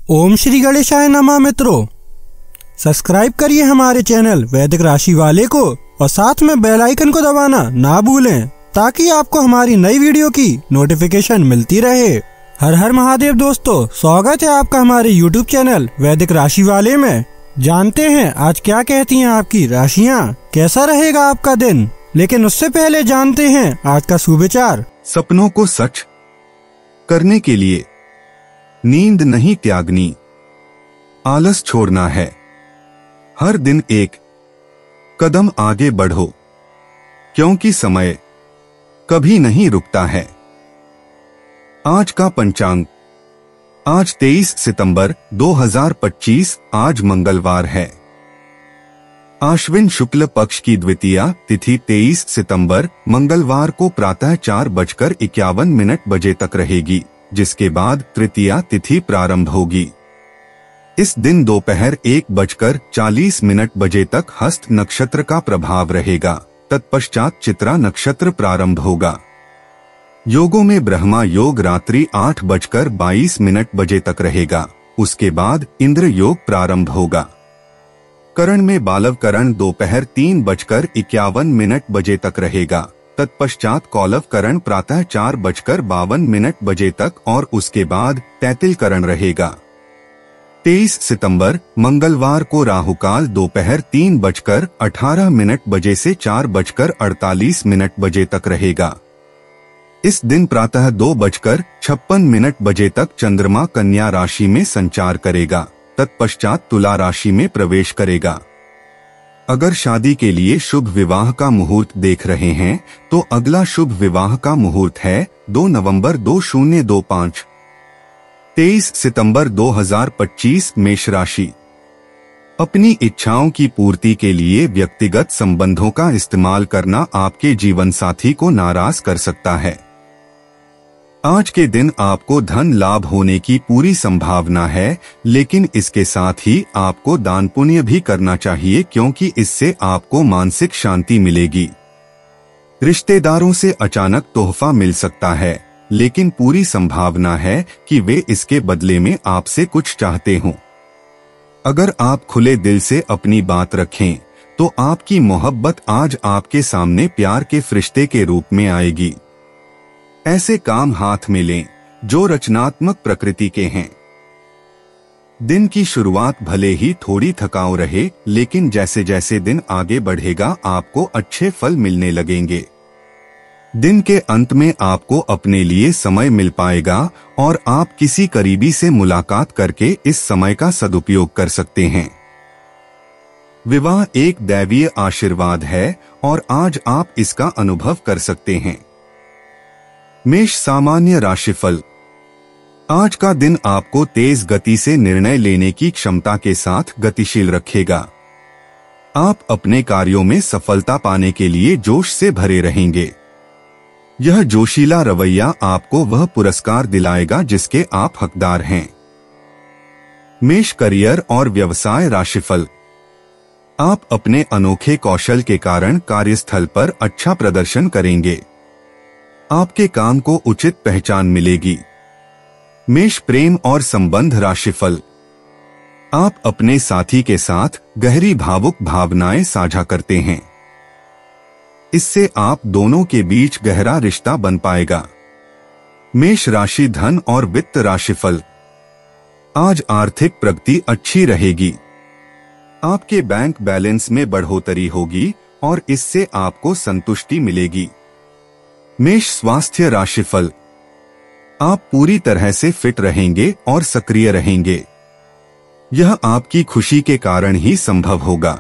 ओम श्री गणेशाय नमः। मित्रों, सब्सक्राइब करिए हमारे चैनल वैदिक राशि वाले को और साथ में बेल आइकन को दबाना ना भूलें ताकि आपको हमारी नई वीडियो की नोटिफिकेशन मिलती रहे। हर हर महादेव दोस्तों, स्वागत है आपका हमारे YouTube चैनल वैदिक राशि वाले में। जानते हैं आज क्या कहती हैं आपकी राशियां, कैसा रहेगा आपका दिन। लेकिन उससे पहले जानते हैं आज का सुविचार। सपनों को सच करने के लिए नींद नहीं त्यागनी, आलस छोड़ना है। हर दिन एक कदम आगे बढ़ो, क्योंकि समय कभी नहीं रुकता है। आज का पंचांग, आज 23 सितंबर 2025, आज मंगलवार है। आश्विन शुक्ल पक्ष की द्वितीया तिथि 23 सितंबर मंगलवार को प्रातः 4:51 बजे तक रहेगी, जिसके बाद तृतीया तिथि प्रारंभ होगी। इस दिन दोपहर 1:40 बजे तक हस्त नक्षत्र का प्रभाव रहेगा। तत्पश्चात चित्रा नक्षत्र प्रारंभ होगा। योगों में ब्रह्मा योग रात्रि 8:22 बजे तक रहेगा। उसके बाद इंद्र योग प्रारंभ होगा। करण में बालव करण दोपहर 3:51 बजे तक रहेगा। तत्पश्चात कौलव करण प्रातः 4:52 बजे तक और उसके बाद तैतिल करण रहेगा। 23 सितंबर मंगलवार को राहुकाल दोपहर 3:18 बजे से 4:48 बजे तक रहेगा। इस दिन प्रातः 2:56 बजे तक चंद्रमा कन्या राशि में संचार करेगा। तत्पश्चात तुला राशि में प्रवेश करेगा। अगर शादी के लिए शुभ विवाह का मुहूर्त देख रहे हैं तो अगला शुभ विवाह का मुहूर्त है 2 नवंबर 2025। 23 सितंबर 2025 मेष राशि। अपनी इच्छाओं की पूर्ति के लिए व्यक्तिगत संबंधों का इस्तेमाल करना आपके जीवन साथी को नाराज कर सकता है। आज के दिन आपको धन लाभ होने की पूरी संभावना है, लेकिन इसके साथ ही आपको दान पुण्य भी करना चाहिए, क्योंकि इससे आपको मानसिक शांति मिलेगी। रिश्तेदारों से अचानक तोहफा मिल सकता है, लेकिन पूरी संभावना है कि वे इसके बदले में आपसे कुछ चाहते हों। अगर आप खुले दिल से अपनी बात रखें तो आपकी मोहब्बत आज आपके सामने प्यार के फरिश्ते के रूप में आएगी। ऐसे काम हाथ में लें जो रचनात्मक प्रकृति के हैं। दिन की शुरुआत भले ही थोड़ी थकाऊ रहे, लेकिन जैसे जैसे दिन आगे बढ़ेगा आपको अच्छे फल मिलने लगेंगे। दिन के अंत में आपको अपने लिए समय मिल पाएगा और आप किसी करीबी से मुलाकात करके इस समय का सदुपयोग कर सकते हैं। विवाह एक दैवीय आशीर्वाद है और आज आप इसका अनुभव कर सकते हैं। मेष सामान्य राशिफल। आज का दिन आपको तेज गति से निर्णय लेने की क्षमता के साथ गतिशील रखेगा। आप अपने कार्यों में सफलता पाने के लिए जोश से भरे रहेंगे। यह जोशीला रवैया आपको वह पुरस्कार दिलाएगा जिसके आप हकदार हैं। मेष करियर और व्यवसाय राशिफल। आप अपने अनोखे कौशल के कारण कार्यस्थल पर अच्छा प्रदर्शन करेंगे। आपके काम को उचित पहचान मिलेगी। मेष प्रेम और संबंध राशिफल। आप अपने साथी के साथ गहरी भावुक भावनाएं साझा करते हैं। इससे आप दोनों के बीच गहरा रिश्ता बन पाएगा। मेष राशि धन और वित्त राशिफल। आज आर्थिक प्रगति अच्छी रहेगी। आपके बैंक बैलेंस में बढ़ोतरी होगी और इससे आपको संतुष्टि मिलेगी। मेष स्वास्थ्य राशिफल। आप पूरी तरह से फिट रहेंगे और सक्रिय रहेंगे। यह आपकी खुशी के कारण ही संभव होगा।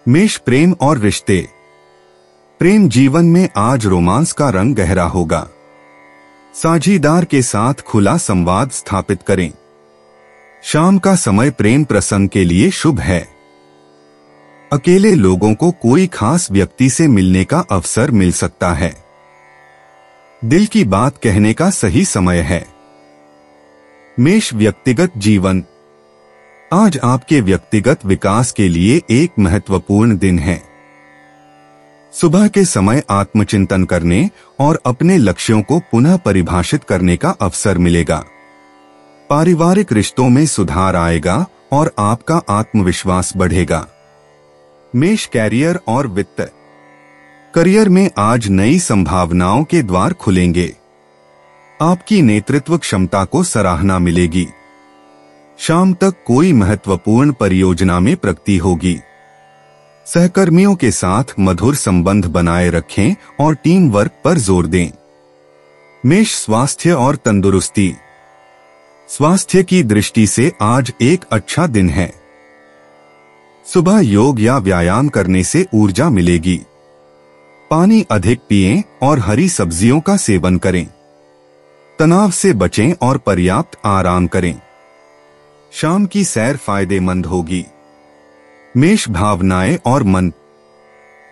मेष प्रेम और रिश्ते। प्रेम जीवन में आज रोमांस का रंग गहरा होगा। साझीदार के साथ खुला संवाद स्थापित करें। शाम का समय प्रेम प्रसंग के लिए शुभ है। अकेले लोगों को कोई खास व्यक्ति से मिलने का अवसर मिल सकता है। दिल की बात कहने का सही समय है। मेष व्यक्तिगत जीवन। आज आपके व्यक्तिगत विकास के लिए एक महत्वपूर्ण दिन है। सुबह के समय आत्मचिंतन करने और अपने लक्ष्यों को पुनः परिभाषित करने का अवसर मिलेगा। पारिवारिक रिश्तों में सुधार आएगा और आपका आत्मविश्वास बढ़ेगा। मेष कैरियर और वित्त। करियर में आज नई संभावनाओं के द्वार खुलेंगे। आपकी नेतृत्व क्षमता को सराहना मिलेगी। शाम तक कोई महत्वपूर्ण परियोजना में प्रगति होगी। सहकर्मियों के साथ मधुर संबंध बनाए रखें और टीम वर्क पर जोर दें। मेष स्वास्थ्य और तंदुरुस्ती। स्वास्थ्य की दृष्टि से आज एक अच्छा दिन है। सुबह योग या व्यायाम करने से ऊर्जा मिलेगी। पानी अधिक पिएं और हरी सब्जियों का सेवन करें। तनाव से बचें और पर्याप्त आराम करें। शाम की सैर फायदेमंद होगी। मेष भावनाएं और मन।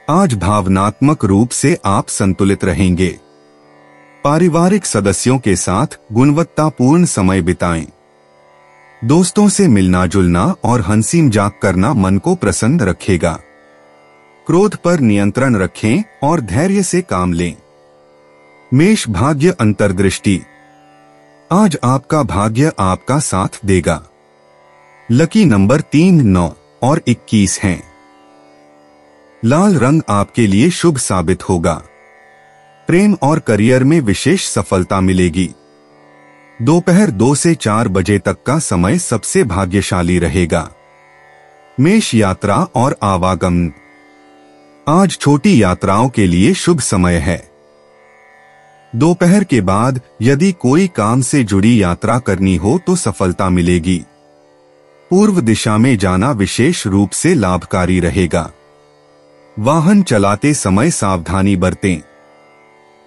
आज भावनात्मक रूप से आप संतुलित रहेंगे। पारिवारिक सदस्यों के साथ गुणवत्तापूर्ण समय बिताएं। दोस्तों से मिलना जुलना और हंसी मजाक करना मन को प्रसन्न रखेगा। क्रोध पर नियंत्रण रखें और धैर्य से काम लें। मेष भाग्य अंतर्दृष्टि। आज आपका भाग्य आपका साथ देगा। लकी नंबर 3, 9 और 21 हैं। लाल रंग आपके लिए शुभ साबित होगा। प्रेम और करियर में विशेष सफलता मिलेगी। दोपहर 2 से 4 बजे तक का समय सबसे भाग्यशाली रहेगा। मेष यात्रा और आवागमन। आज छोटी यात्राओं के लिए शुभ समय है। दोपहर के बाद यदि कोई काम से जुड़ी यात्रा करनी हो तो सफलता मिलेगी। पूर्व दिशा में जाना विशेष रूप से लाभकारी रहेगा। वाहन चलाते समय सावधानी बरतें।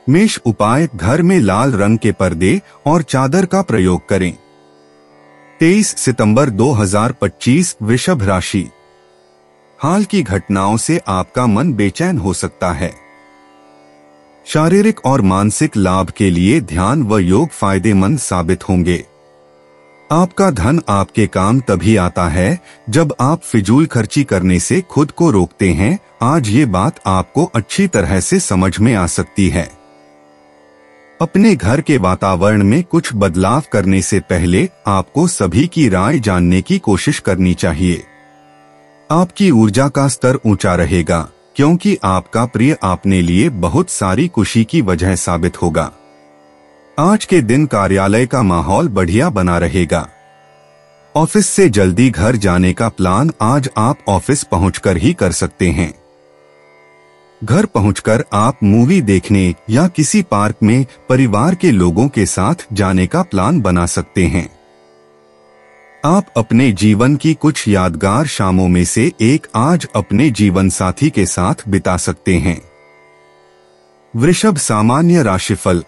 मेष उपाय, घर में लाल रंग के पर्दे और चादर का प्रयोग करें। 23 सितंबर 2025 वृषभ राशि। हाल की घटनाओं से आपका मन बेचैन हो सकता है। शारीरिक और मानसिक लाभ के लिए ध्यान व योग फायदेमंद साबित होंगे। आपका धन आपके काम तभी आता है जब आप फिजूल खर्ची करने से खुद को रोकते हैं। आज ये बात आपको अच्छी तरह से समझ में आ सकती है। अपने घर के वातावरण में कुछ बदलाव करने से पहले आपको सभी की राय जानने की कोशिश करनी चाहिए। आपकी ऊर्जा का स्तर ऊंचा रहेगा क्योंकि आपका प्रिय आपने लिए बहुत सारी खुशी की वजह साबित होगा। आज के दिन कार्यालय का माहौल बढ़िया बना रहेगा। ऑफिस से जल्दी घर जाने का प्लान आज आप ऑफिस पहुंचकर ही कर सकते हैं। घर पहुंचकर आप मूवी देखने या किसी पार्क में परिवार के लोगों के साथ जाने का प्लान बना सकते हैं। आप अपने जीवन की कुछ यादगार शामों में से एक आज अपने जीवन साथी के साथ बिता सकते हैं। वृषभ सामान्य राशिफल।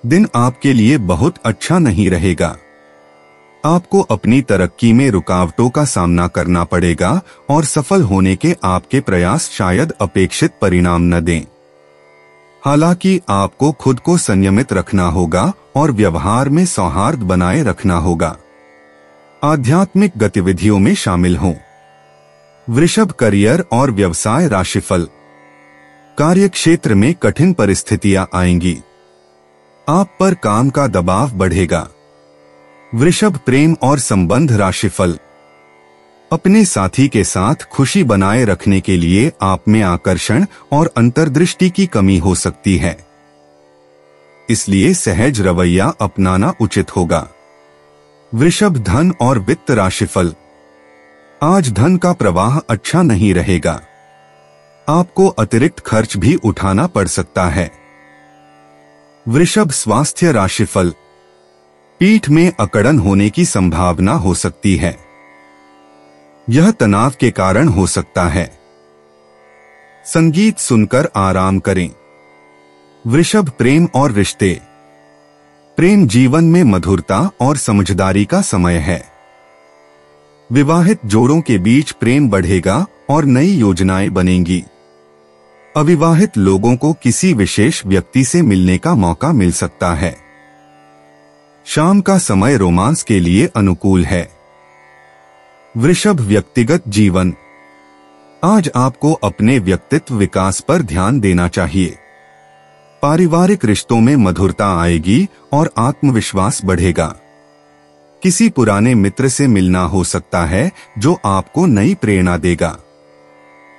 दिन आपके लिए बहुत अच्छा नहीं रहेगा। आपको अपनी तरक्की में रुकावटों का सामना करना पड़ेगा और सफल होने के आपके प्रयास शायद अपेक्षित परिणाम न दें। हालांकि आपको खुद को संयमित रखना होगा और व्यवहार में सौहार्द बनाए रखना होगा। आध्यात्मिक गतिविधियों में शामिल हों। वृषभ करियर और व्यवसाय राशिफल। कार्यक्षेत्र में कठिन परिस्थितियां आएंगी। आप पर काम का दबाव बढ़ेगा। वृषभ प्रेम और संबंध राशिफल। अपने साथी के साथ खुशी बनाए रखने के लिए आप में आकर्षण और अंतर्दृष्टि की कमी हो सकती है, इसलिए सहज रवैया अपनाना उचित होगा। वृषभ धन और वित्त राशिफल। आज धन का प्रवाह अच्छा नहीं रहेगा। आपको अतिरिक्त खर्च भी उठाना पड़ सकता है। वृषभ स्वास्थ्य राशिफल। पीठ में अकड़न होने की संभावना हो सकती है। यह तनाव के कारण हो सकता है। संगीत सुनकर आराम करें। वृषभ प्रेम और रिश्ते। प्रेम जीवन में मधुरता और समझदारी का समय है। विवाहित जोड़ों के बीच प्रेम बढ़ेगा और नई योजनाएं बनेंगी। अविवाहित लोगों को किसी विशेष व्यक्ति से मिलने का मौका मिल सकता है। शाम का समय रोमांस के लिए अनुकूल है। वृषभ व्यक्तिगत जीवन। आज आपको अपने व्यक्तित्व विकास पर ध्यान देना चाहिए। पारिवारिक रिश्तों में मधुरता आएगी और आत्मविश्वास बढ़ेगा। किसी पुराने मित्र से मिलना हो सकता है जो आपको नई प्रेरणा देगा।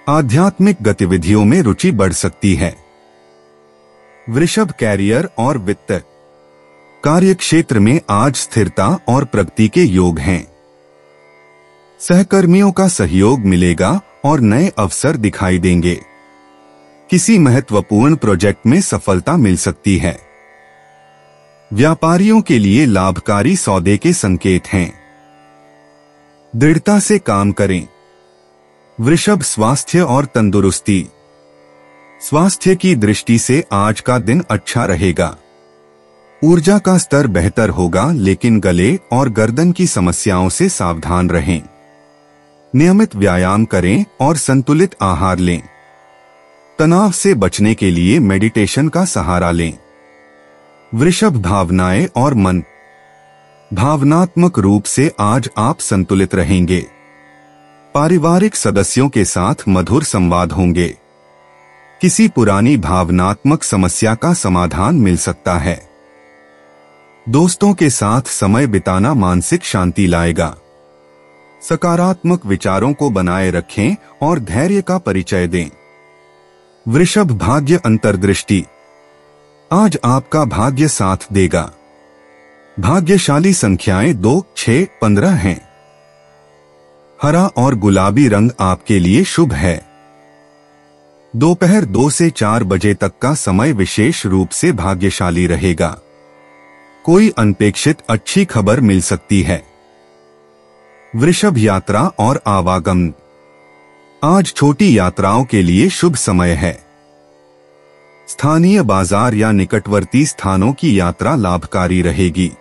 आध्यात्मिक गतिविधियों में रुचि बढ़ सकती है। वृषभ, कैरियर और वित्त। कार्यक्षेत्र में आज स्थिरता और प्रगति के योग हैं। सहकर्मियों का सहयोग मिलेगा और नए अवसर दिखाई देंगे। किसी महत्वपूर्ण प्रोजेक्ट में सफलता मिल सकती है। व्यापारियों के लिए लाभकारी सौदे के संकेत हैं। दृढ़ता से काम करें। वृषभ, स्वास्थ्य और तंदुरुस्ती। स्वास्थ्य की दृष्टि से आज का दिन अच्छा रहेगा। ऊर्जा का स्तर बेहतर होगा, लेकिन गले और गर्दन की समस्याओं से सावधान रहें। नियमित व्यायाम करें और संतुलित आहार लें। तनाव से बचने के लिए मेडिटेशन का सहारा लें। वृषभ, भावनाएं और मन। भावनात्मक रूप से आज आप संतुलित रहेंगे। पारिवारिक सदस्यों के साथ मधुर संवाद होंगे। किसी पुरानी भावनात्मक समस्या का समाधान मिल सकता है। दोस्तों के साथ समय बिताना मानसिक शांति लाएगा। सकारात्मक विचारों को बनाए रखें और धैर्य का परिचय दें। वृषभ, भाग्य अंतर्दृष्टि। आज आपका भाग्य साथ देगा। भाग्यशाली संख्याएं 2, 6, 15 हैं। हरा और गुलाबी रंग आपके लिए शुभ है। दोपहर 2 से 4 बजे तक का समय विशेष रूप से भाग्यशाली रहेगा। कोई अनपेक्षित अच्छी खबर मिल सकती है। वृषभ, यात्रा और आवागमन। आज छोटी यात्राओं के लिए शुभ समय है। स्थानीय बाजार या निकटवर्ती स्थानों की यात्रा लाभकारी रहेगी।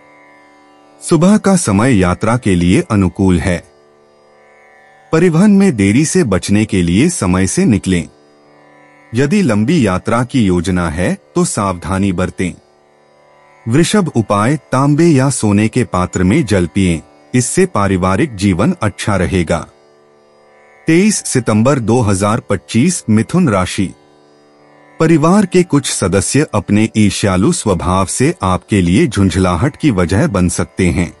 सुबह का समय यात्रा के लिए अनुकूल है। परिवहन में देरी से बचने के लिए समय से निकलें। यदि लंबी यात्रा की योजना है तो सावधानी बरतें। वृषभ, उपाय, तांबे या सोने के पात्र में जल पिएं। इससे पारिवारिक जीवन अच्छा रहेगा। 23 सितंबर 2025, मिथुन राशि। परिवार के कुछ सदस्य अपने ईर्ष्यालु स्वभाव से आपके लिए झुंझलाहट की वजह बन सकते हैं,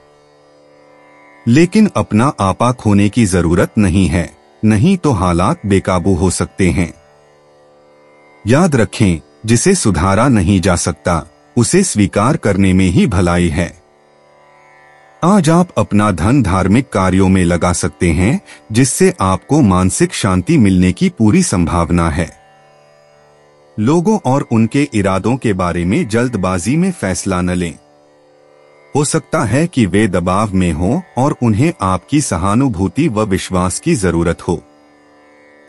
लेकिन अपना आपा खोने की जरूरत नहीं है, नहीं तो हालात बेकाबू हो सकते हैं। याद रखें, जिसे सुधारा नहीं जा सकता उसे स्वीकार करने में ही भलाई है। आज आप अपना धन धार्मिक कार्यों में लगा सकते हैं, जिससे आपको मानसिक शांति मिलने की पूरी संभावना है। लोगों और उनके इरादों के बारे में जल्दबाजी में फैसला न लें। हो सकता है कि वे दबाव में हों और उन्हें आपकी सहानुभूति व विश्वास की जरूरत हो।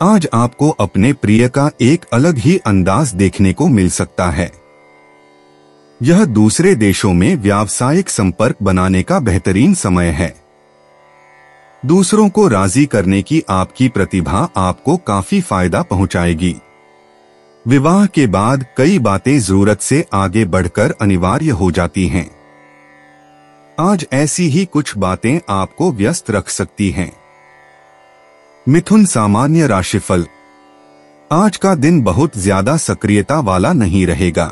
आज आपको अपने प्रिय का एक अलग ही अंदाज देखने को मिल सकता है। यह दूसरे देशों में व्यावसायिक संपर्क बनाने का बेहतरीन समय है। दूसरों को राजी करने की आपकी प्रतिभा आपको काफी फायदा पहुंचाएगी। विवाह के बाद कई बातें जरूरत से आगे बढ़कर अनिवार्य हो जाती हैं। आज ऐसी ही कुछ बातें आपको व्यस्त रख सकती हैं। मिथुन, सामान्य राशिफल। आज का दिन बहुत ज्यादा सक्रियता वाला नहीं रहेगा।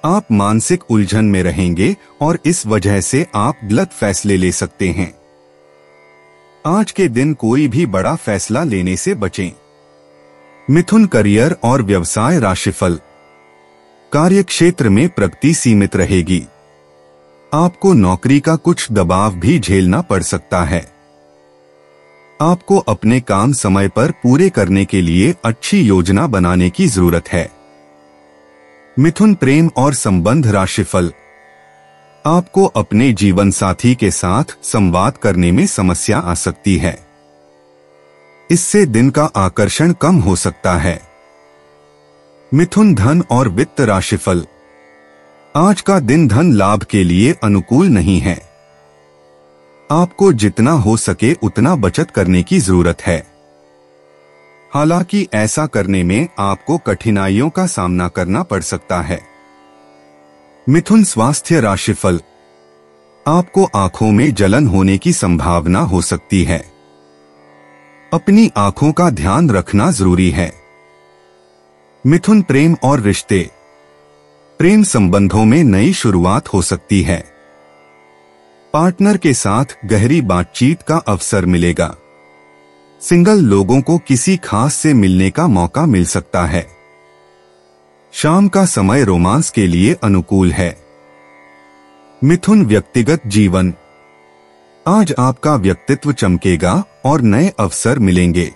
आप मानसिक उलझन में रहेंगे और इस वजह से आप गलत फैसले ले सकते हैं। आज के दिन कोई भी बड़ा फैसला लेने से बचें। मिथुन, करियर और व्यवसाय राशिफल। कार्यक्षेत्र में प्रगति सीमित रहेगी। आपको नौकरी का कुछ दबाव भी झेलना पड़ सकता है। आपको अपने काम समय पर पूरे करने के लिए अच्छी योजना बनाने की जरूरत है। मिथुन, प्रेम और संबंध राशिफल। आपको अपने जीवन साथी के साथ संवाद करने में समस्या आ सकती है। इससे दिन का आकर्षण कम हो सकता है। मिथुन, धन और वित्त राशिफल। आज का दिन धन लाभ के लिए अनुकूल नहीं है। आपको जितना हो सके उतना बचत करने की जरूरत है। हालांकि ऐसा करने में आपको कठिनाइयों का सामना करना पड़ सकता है। मिथुन, स्वास्थ्य राशिफल। आपको आंखों में जलन होने की संभावना हो सकती है। अपनी आंखों का ध्यान रखना जरूरी है। मिथुन, प्रेम और रिश्ते। प्रेम संबंधों में नई शुरुआत हो सकती है। पार्टनर के साथ गहरी बातचीत का अवसर मिलेगा। सिंगल लोगों को किसी खास से मिलने का मौका मिल सकता है। शाम का समय रोमांस के लिए अनुकूल है। मिथुन व्यक्तिगत जीवन। आज आपका व्यक्तित्व चमकेगा और नए अवसर मिलेंगे।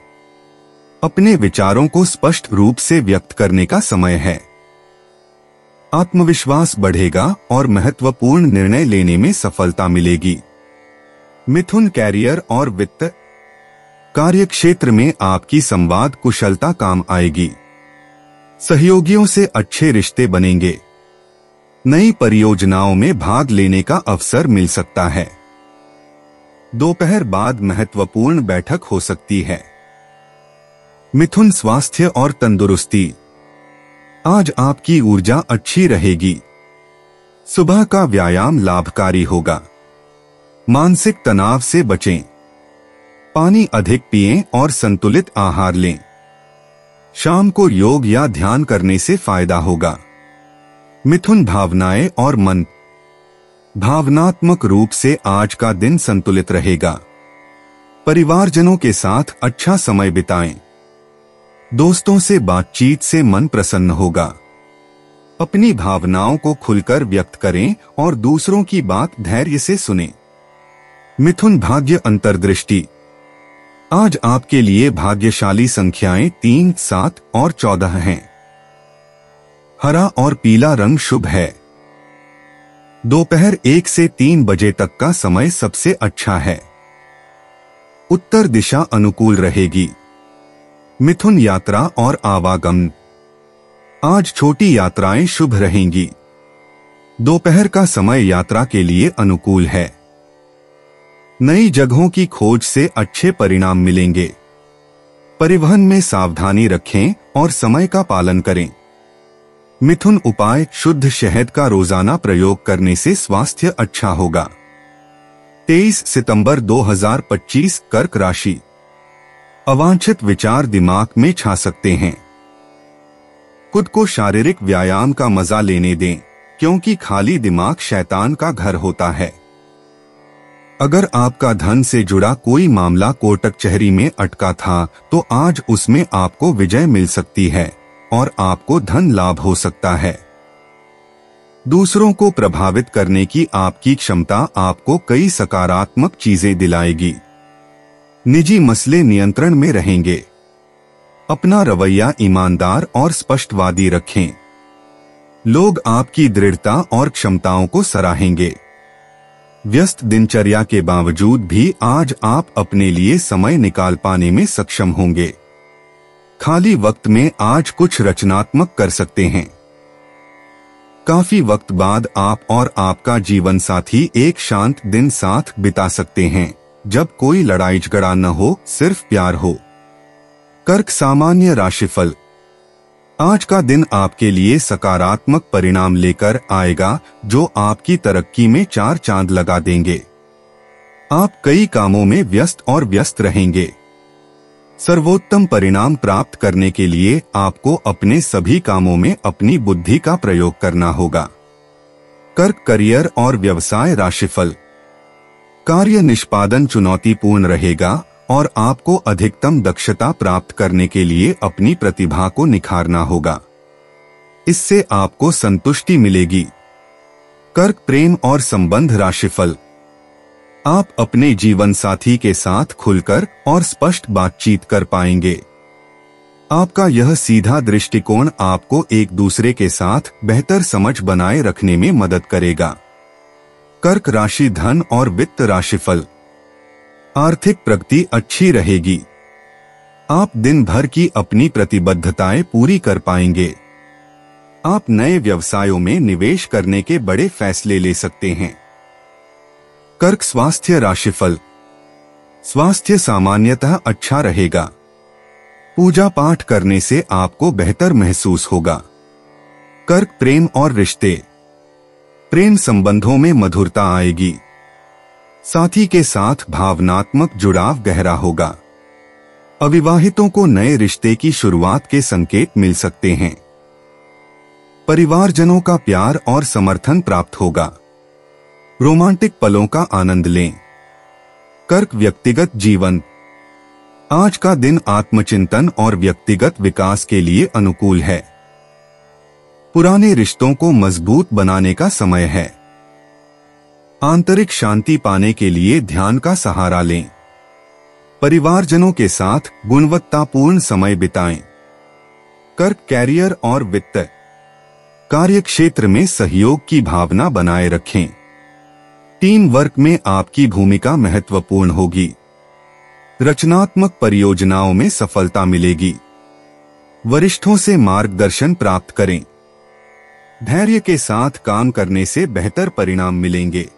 अपने विचारों को स्पष्ट रूप से व्यक्त करने का समय है। आत्मविश्वास बढ़ेगा और महत्वपूर्ण निर्णय लेने में सफलता मिलेगी। मिथुन कैरियर और वित्त। कार्यक्षेत्र में आपकी संवाद कुशलता काम आएगी। सहयोगियों से अच्छे रिश्ते बनेंगे। नई परियोजनाओं में भाग लेने का अवसर मिल सकता है। दोपहर बाद महत्वपूर्ण बैठक हो सकती है। मिथुन स्वास्थ्य और तंदुरुस्ती। आज आपकी ऊर्जा अच्छी रहेगी। सुबह का व्यायाम लाभकारी होगा। मानसिक तनाव से बचें। पानी अधिक पिएं और संतुलित आहार लें। शाम को योग या ध्यान करने से फायदा होगा। मिथुन भावनाएं और मन। भावनात्मक रूप से आज का दिन संतुलित रहेगा। परिवारजनों के साथ अच्छा समय बिताएं। दोस्तों से बातचीत से मन प्रसन्न होगा। अपनी भावनाओं को खुलकर व्यक्त करें और दूसरों की बात धैर्य से सुनें। मिथुन भाग्य अंतर्दृष्टि। आज आपके लिए भाग्यशाली संख्याएं 3, 7 और 14 हैं। हरा और पीला रंग शुभ है। दोपहर 1 से 3 बजे तक का समय सबसे अच्छा है। उत्तर दिशा अनुकूल रहेगी। मिथुन यात्रा और आवागमन। आज छोटी यात्राएं शुभ रहेंगी। दोपहर का समय यात्रा के लिए अनुकूल है। नई जगहों की खोज से अच्छे परिणाम मिलेंगे। परिवहन में सावधानी रखें और समय का पालन करें। मिथुन उपाय। शुद्ध शहद का रोजाना प्रयोग करने से स्वास्थ्य अच्छा होगा। 23 सितंबर 2025 कर्क राशि। अवांछित विचार दिमाग में छा सकते हैं। खुद को शारीरिक व्यायाम का मजा लेने दें, क्योंकि खाली दिमाग शैतान का घर होता है। अगर आपका धन से जुड़ा कोई मामला कोर्ट कचहरी में अटका था, तो आज उसमें आपको विजय मिल सकती है और आपको धन लाभ हो सकता है। दूसरों को प्रभावित करने की आपकी क्षमता आपको कई सकारात्मक चीजें दिलाएगी। निजी मसले नियंत्रण में रहेंगे। अपना रवैया ईमानदार और स्पष्टवादी रखें। लोग आपकी दृढ़ता और क्षमताओं को सराहेंगे। व्यस्त दिनचर्या के बावजूद भी आज आप अपने लिए समय निकाल पाने में सक्षम होंगे। खाली वक्त में आज कुछ रचनात्मक कर सकते हैं। काफी वक्त बाद आप और आपका जीवन साथी एक शांत दिन साथ बिता सकते हैं, जब कोई लड़ाई झगड़ा न हो, सिर्फ प्यार हो। कर्क सामान्य राशिफल। आज का दिन आपके लिए सकारात्मक परिणाम लेकर आएगा, जो आपकी तरक्की में 4 चांद लगा देंगे। आप कई कामों में व्यस्त रहेंगे। सर्वोत्तम परिणाम प्राप्त करने के लिए आपको अपने सभी कामों में अपनी बुद्धि का प्रयोग करना होगा। कर्क करियर और व्यवसाय राशिफल। कार्य निष्पादन चुनौतीपूर्ण रहेगा और आपको अधिकतम दक्षता प्राप्त करने के लिए अपनी प्रतिभा को निखारना होगा। इससे आपको संतुष्टि मिलेगी। कर्क प्रेम और संबंध राशिफल। आप अपने जीवन साथी के साथ खुलकर और स्पष्ट बातचीत कर पाएंगे। आपका यह सीधा दृष्टिकोण आपको एक दूसरे के साथ बेहतर समझ बनाए रखने में मदद करेगा। कर्क राशि धन और वित्त राशिफल। आर्थिक प्रगति अच्छी रहेगी। आप दिन भर की अपनी प्रतिबद्धताएं पूरी कर पाएंगे। आप नए व्यवसायों में निवेश करने के बड़े फैसले ले सकते हैं। कर्क स्वास्थ्य राशिफल। स्वास्थ्य सामान्यतः अच्छा रहेगा। पूजा पाठ करने से आपको बेहतर महसूस होगा। कर्क प्रेम और रिश्ते। प्रेम संबंधों में मधुरता आएगी। साथी के साथ भावनात्मक जुड़ाव गहरा होगा। अविवाहितों को नए रिश्ते की शुरुआत के संकेत मिल सकते हैं। परिवारजनों का प्यार और समर्थन प्राप्त होगा। रोमांटिक पलों का आनंद लें। कर्क व्यक्तिगत जीवन। आज का दिन आत्मचिंतन और व्यक्तिगत विकास के लिए अनुकूल है। पुराने रिश्तों को मजबूत बनाने का समय है। आंतरिक शांति पाने के लिए ध्यान का सहारा लें। परिवारजनों के साथ गुणवत्तापूर्ण समय बिताएं। कर्क कैरियर और वित्त। कार्य क्षेत्र में सहयोग की भावना बनाए रखें। टीम वर्क में आपकी भूमिका महत्वपूर्ण होगी। रचनात्मक परियोजनाओं में सफलता मिलेगी। वरिष्ठों से मार्गदर्शन प्राप्त करें। धैर्य के साथ काम करने से बेहतर परिणाम मिलेंगे।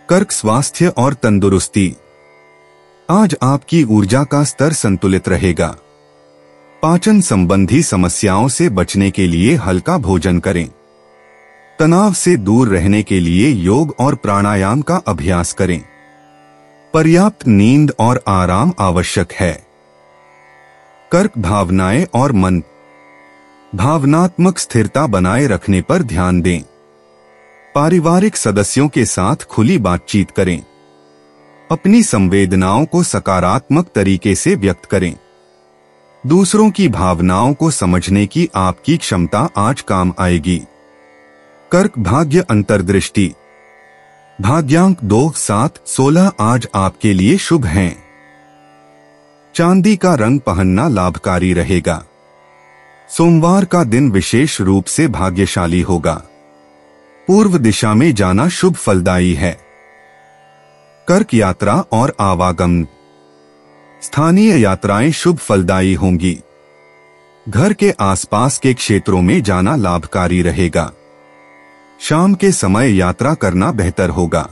कर्क स्वास्थ्य और तंदुरुस्ती। आज आपकी ऊर्जा का स्तर संतुलित रहेगा। पाचन संबंधी समस्याओं से बचने के लिए हल्का भोजन करें। तनाव से दूर रहने के लिए योग और प्राणायाम का अभ्यास करें। पर्याप्त नींद और आराम आवश्यक है। कर्क भावनाएं और मन। भावनात्मक स्थिरता बनाए रखने पर ध्यान दें। पारिवारिक सदस्यों के साथ खुली बातचीत करें। अपनी संवेदनाओं को सकारात्मक तरीके से व्यक्त करें। दूसरों की भावनाओं को समझने की आपकी क्षमता आज काम आएगी। कर्क भाग्य अंतर्दृष्टि। भाग्यांक 2, 7, 16 आज आपके लिए शुभ हैं। चांदी का रंग पहनना लाभकारी रहेगा। सोमवार का दिन विशेष रूप से भाग्यशाली होगा। पूर्व दिशा में जाना शुभ फलदायी है। कर्क यात्रा और आवागमन। स्थानीय यात्राएं शुभ फलदायी होंगी। घर के आसपास के क्षेत्रों में जाना लाभकारी रहेगा। शाम के समय यात्रा करना बेहतर होगा।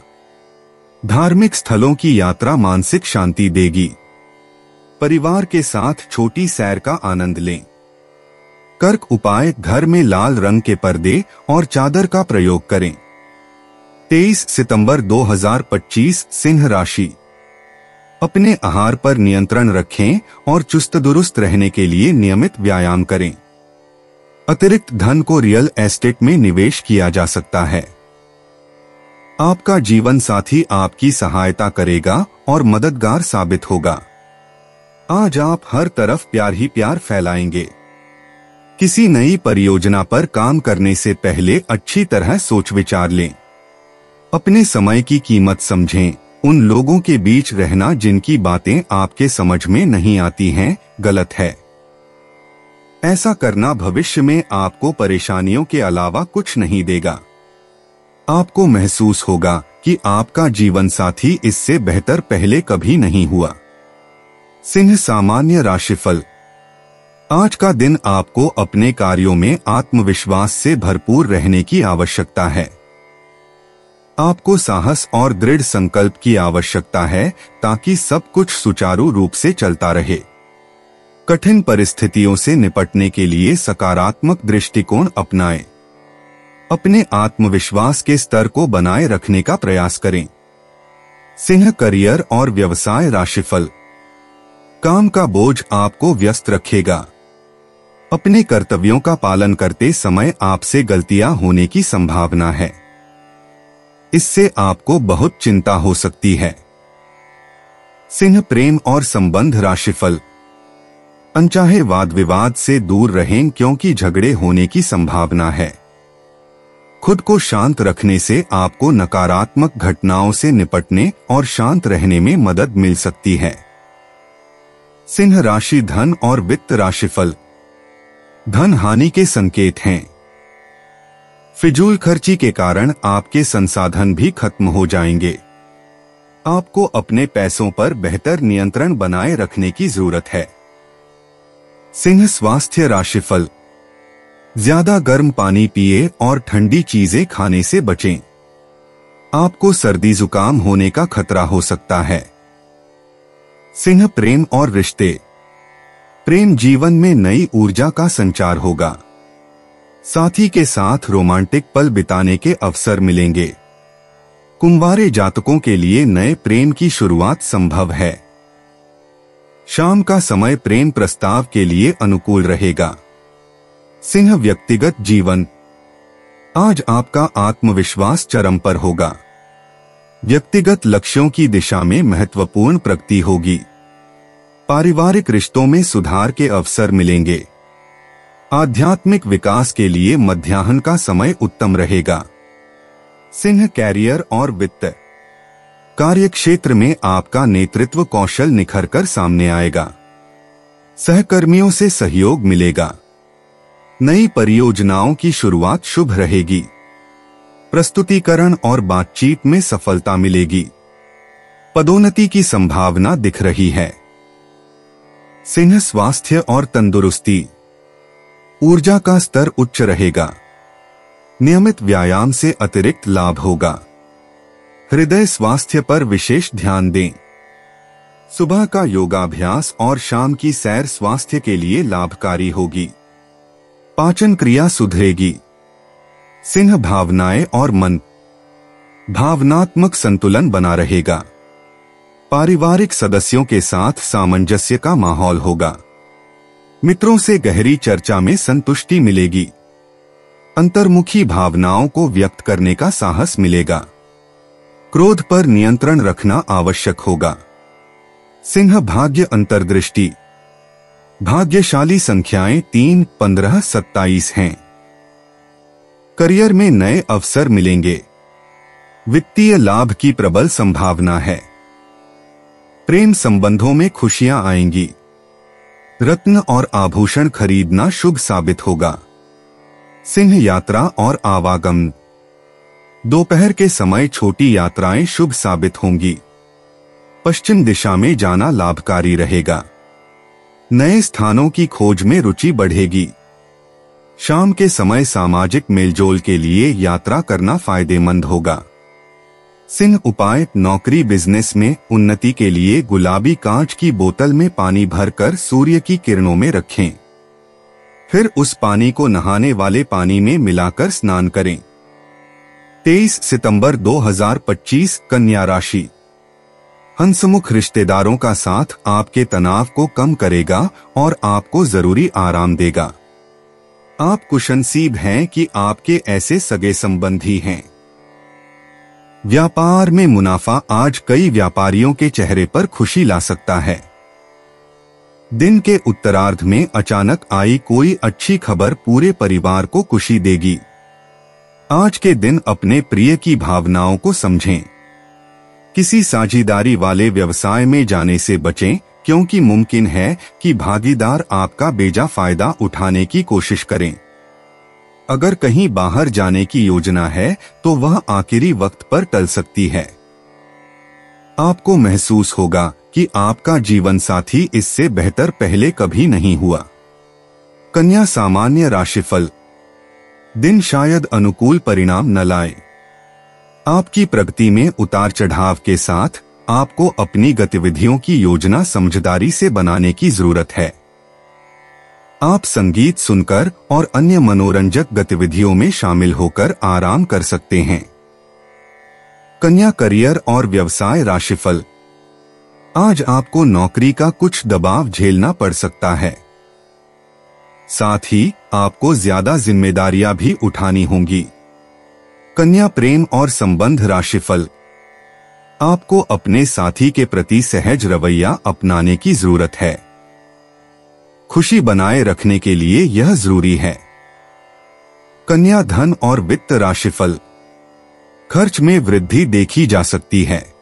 धार्मिक स्थलों की यात्रा मानसिक शांति देगी। परिवार के साथ छोटी सैर का आनंद लें। कर्क उपाय। घर में लाल रंग के पर्दे और चादर का प्रयोग करें। 23 सितंबर 2025 सिंह राशि। अपने आहार पर नियंत्रण रखें और चुस्त दुरुस्त रहने के लिए नियमित व्यायाम करें। अतिरिक्त धन को रियल एस्टेट में निवेश किया जा सकता है। आपका जीवन साथी आपकी सहायता करेगा और मददगार साबित होगा। आज आप हर तरफ प्यार ही प्यार फैलाएंगे। किसी नई परियोजना पर काम करने से पहले अच्छी तरह सोच विचार लें। अपने समय की कीमत समझें। उन लोगों के बीच रहना जिनकी बातें आपके समझ में नहीं आती हैं, गलत है। ऐसा करना भविष्य में आपको परेशानियों के अलावा कुछ नहीं देगा। आपको महसूस होगा कि आपका जीवन साथी इससे बेहतर पहले कभी नहीं हुआ। सिंह सामान्य राशिफल। आज का दिन आपको अपने कार्यों में आत्मविश्वास से भरपूर रहने की आवश्यकता है। आपको साहस और दृढ़ संकल्प की आवश्यकता है ताकि सब कुछ सुचारू रूप से चलता रहे। कठिन परिस्थितियों से निपटने के लिए सकारात्मक दृष्टिकोण अपनाएं। अपने आत्मविश्वास के स्तर को बनाए रखने का प्रयास करें। सिंह करियर और व्यवसाय राशिफल। काम का बोझ आपको व्यस्त रखेगा। अपने कर्तव्यों का पालन करते समय आपसे गलतियां होने की संभावना है। इससे आपको बहुत चिंता हो सकती है। सिंह प्रेम और संबंध राशिफल। अनचाहे वाद विवाद से दूर रहें क्योंकि झगड़े होने की संभावना है। खुद को शांत रखने से आपको नकारात्मक घटनाओं से निपटने और शांत रहने में मदद मिल सकती है। सिंह राशि धन और वित्त राशिफल। धन हानि के संकेत हैं। फिजूल खर्ची के कारण आपके संसाधन भी खत्म हो जाएंगे। आपको अपने पैसों पर बेहतर नियंत्रण बनाए रखने की जरूरत है। सिंह स्वास्थ्य राशिफल। ज्यादा गर्म पानी पिए और ठंडी चीजें खाने से बचें। आपको सर्दी जुकाम होने का खतरा हो सकता है। सिंह प्रेम और रिश्ते। प्रेम जीवन में नई ऊर्जा का संचार होगा। साथी के साथ रोमांटिक पल बिताने के अवसर मिलेंगे। कुंवारे जातकों के लिए नए प्रेम की शुरुआत संभव है। शाम का समय प्रेम प्रस्ताव के लिए अनुकूल रहेगा। सिंह व्यक्तिगत जीवन। आज आपका आत्मविश्वास चरम पर होगा। व्यक्तिगत लक्ष्यों की दिशा में महत्वपूर्ण प्रगति होगी। पारिवारिक रिश्तों में सुधार के अवसर मिलेंगे। आध्यात्मिक विकास के लिए मध्याह्न का समय उत्तम रहेगा। सिंह कैरियर और वित्त। कार्यक्षेत्र में आपका नेतृत्व कौशल निखर कर सामने आएगा। सहकर्मियों से सहयोग मिलेगा। नई परियोजनाओं की शुरुआत शुभ रहेगी। प्रस्तुतिकरण और बातचीत में सफलता मिलेगी। पदोन्नति की संभावना दिख रही है। सिंह स्वास्थ्य और तंदुरुस्ती। ऊर्जा का स्तर उच्च रहेगा। नियमित व्यायाम से अतिरिक्त लाभ होगा। हृदय स्वास्थ्य पर विशेष ध्यान दें। सुबह का योगाभ्यास और शाम की सैर स्वास्थ्य के लिए लाभकारी होगी। पाचन क्रिया सुधरेगी। सिंह भावनाएं और मन। भावनात्मक संतुलन बना रहेगा। पारिवारिक सदस्यों के साथ सामंजस्य का माहौल होगा। मित्रों से गहरी चर्चा में संतुष्टि मिलेगी। अंतर्मुखी भावनाओं को व्यक्त करने का साहस मिलेगा। क्रोध पर नियंत्रण रखना आवश्यक होगा। सिंह भाग्य अंतर्दृष्टि। भाग्यशाली संख्याएं 3, 15, 27 हैं। करियर में नए अवसर मिलेंगे। वित्तीय लाभ की प्रबल संभावना है। प्रेम संबंधों में खुशियां आएंगी। रत्न और आभूषण खरीदना शुभ साबित होगा। सिंह यात्रा और आवागमन। दोपहर के समय छोटी यात्राएं शुभ साबित होंगी। पश्चिम दिशा में जाना लाभकारी रहेगा। नए स्थानों की खोज में रुचि बढ़ेगी। शाम के समय सामाजिक मेलजोल के लिए यात्रा करना फायदेमंद होगा। सिंह उपाय। नौकरी बिजनेस में उन्नति के लिए गुलाबी कांच की बोतल में पानी भरकर सूर्य की किरणों में रखें। फिर उस पानी को नहाने वाले पानी में मिलाकर स्नान करें। 23 सितंबर 2025 कन्या राशि। हंसमुख रिश्तेदारों का साथ आपके तनाव को कम करेगा और आपको जरूरी आराम देगा। आप खुशनसीब हैं कि आपके ऐसे सगे संबंधी हैं। व्यापार में मुनाफा आज कई व्यापारियों के चेहरे पर खुशी ला सकता है। दिन के उत्तरार्ध में अचानक आई कोई अच्छी खबर पूरे परिवार को खुशी देगी। आज के दिन अपने प्रिय की भावनाओं को समझें। किसी साझेदारी वाले व्यवसाय में जाने से बचें, क्योंकि मुमकिन है कि भागीदार आपका बेजा फायदा उठाने की कोशिश करें। अगर कहीं बाहर जाने की योजना है तो वह आखिरी वक्त पर टल सकती है। आपको महसूस होगा कि आपका जीवन साथी इससे बेहतर पहले कभी नहीं हुआ। कन्या सामान्य राशिफल। दिन शायद अनुकूल परिणाम न लाए। आपकी प्रगति में उतार चढ़ाव के साथ आपको अपनी गतिविधियों की योजना समझदारी से बनाने की जरूरत है। आप संगीत सुनकर और अन्य मनोरंजक गतिविधियों में शामिल होकर आराम कर सकते हैं। कन्या करियर और व्यवसाय राशिफल। आज आपको नौकरी का कुछ दबाव झेलना पड़ सकता है। साथ ही आपको ज्यादा जिम्मेदारियां भी उठानी होंगी। कन्या प्रेम और संबंध राशिफल। आपको अपने साथी के प्रति सहज रवैया अपनाने की जरूरत है। खुशी बनाए रखने के लिए यह जरूरी है। कन्या धन और वित्त राशिफल। खर्च में वृद्धि देखी जा सकती है।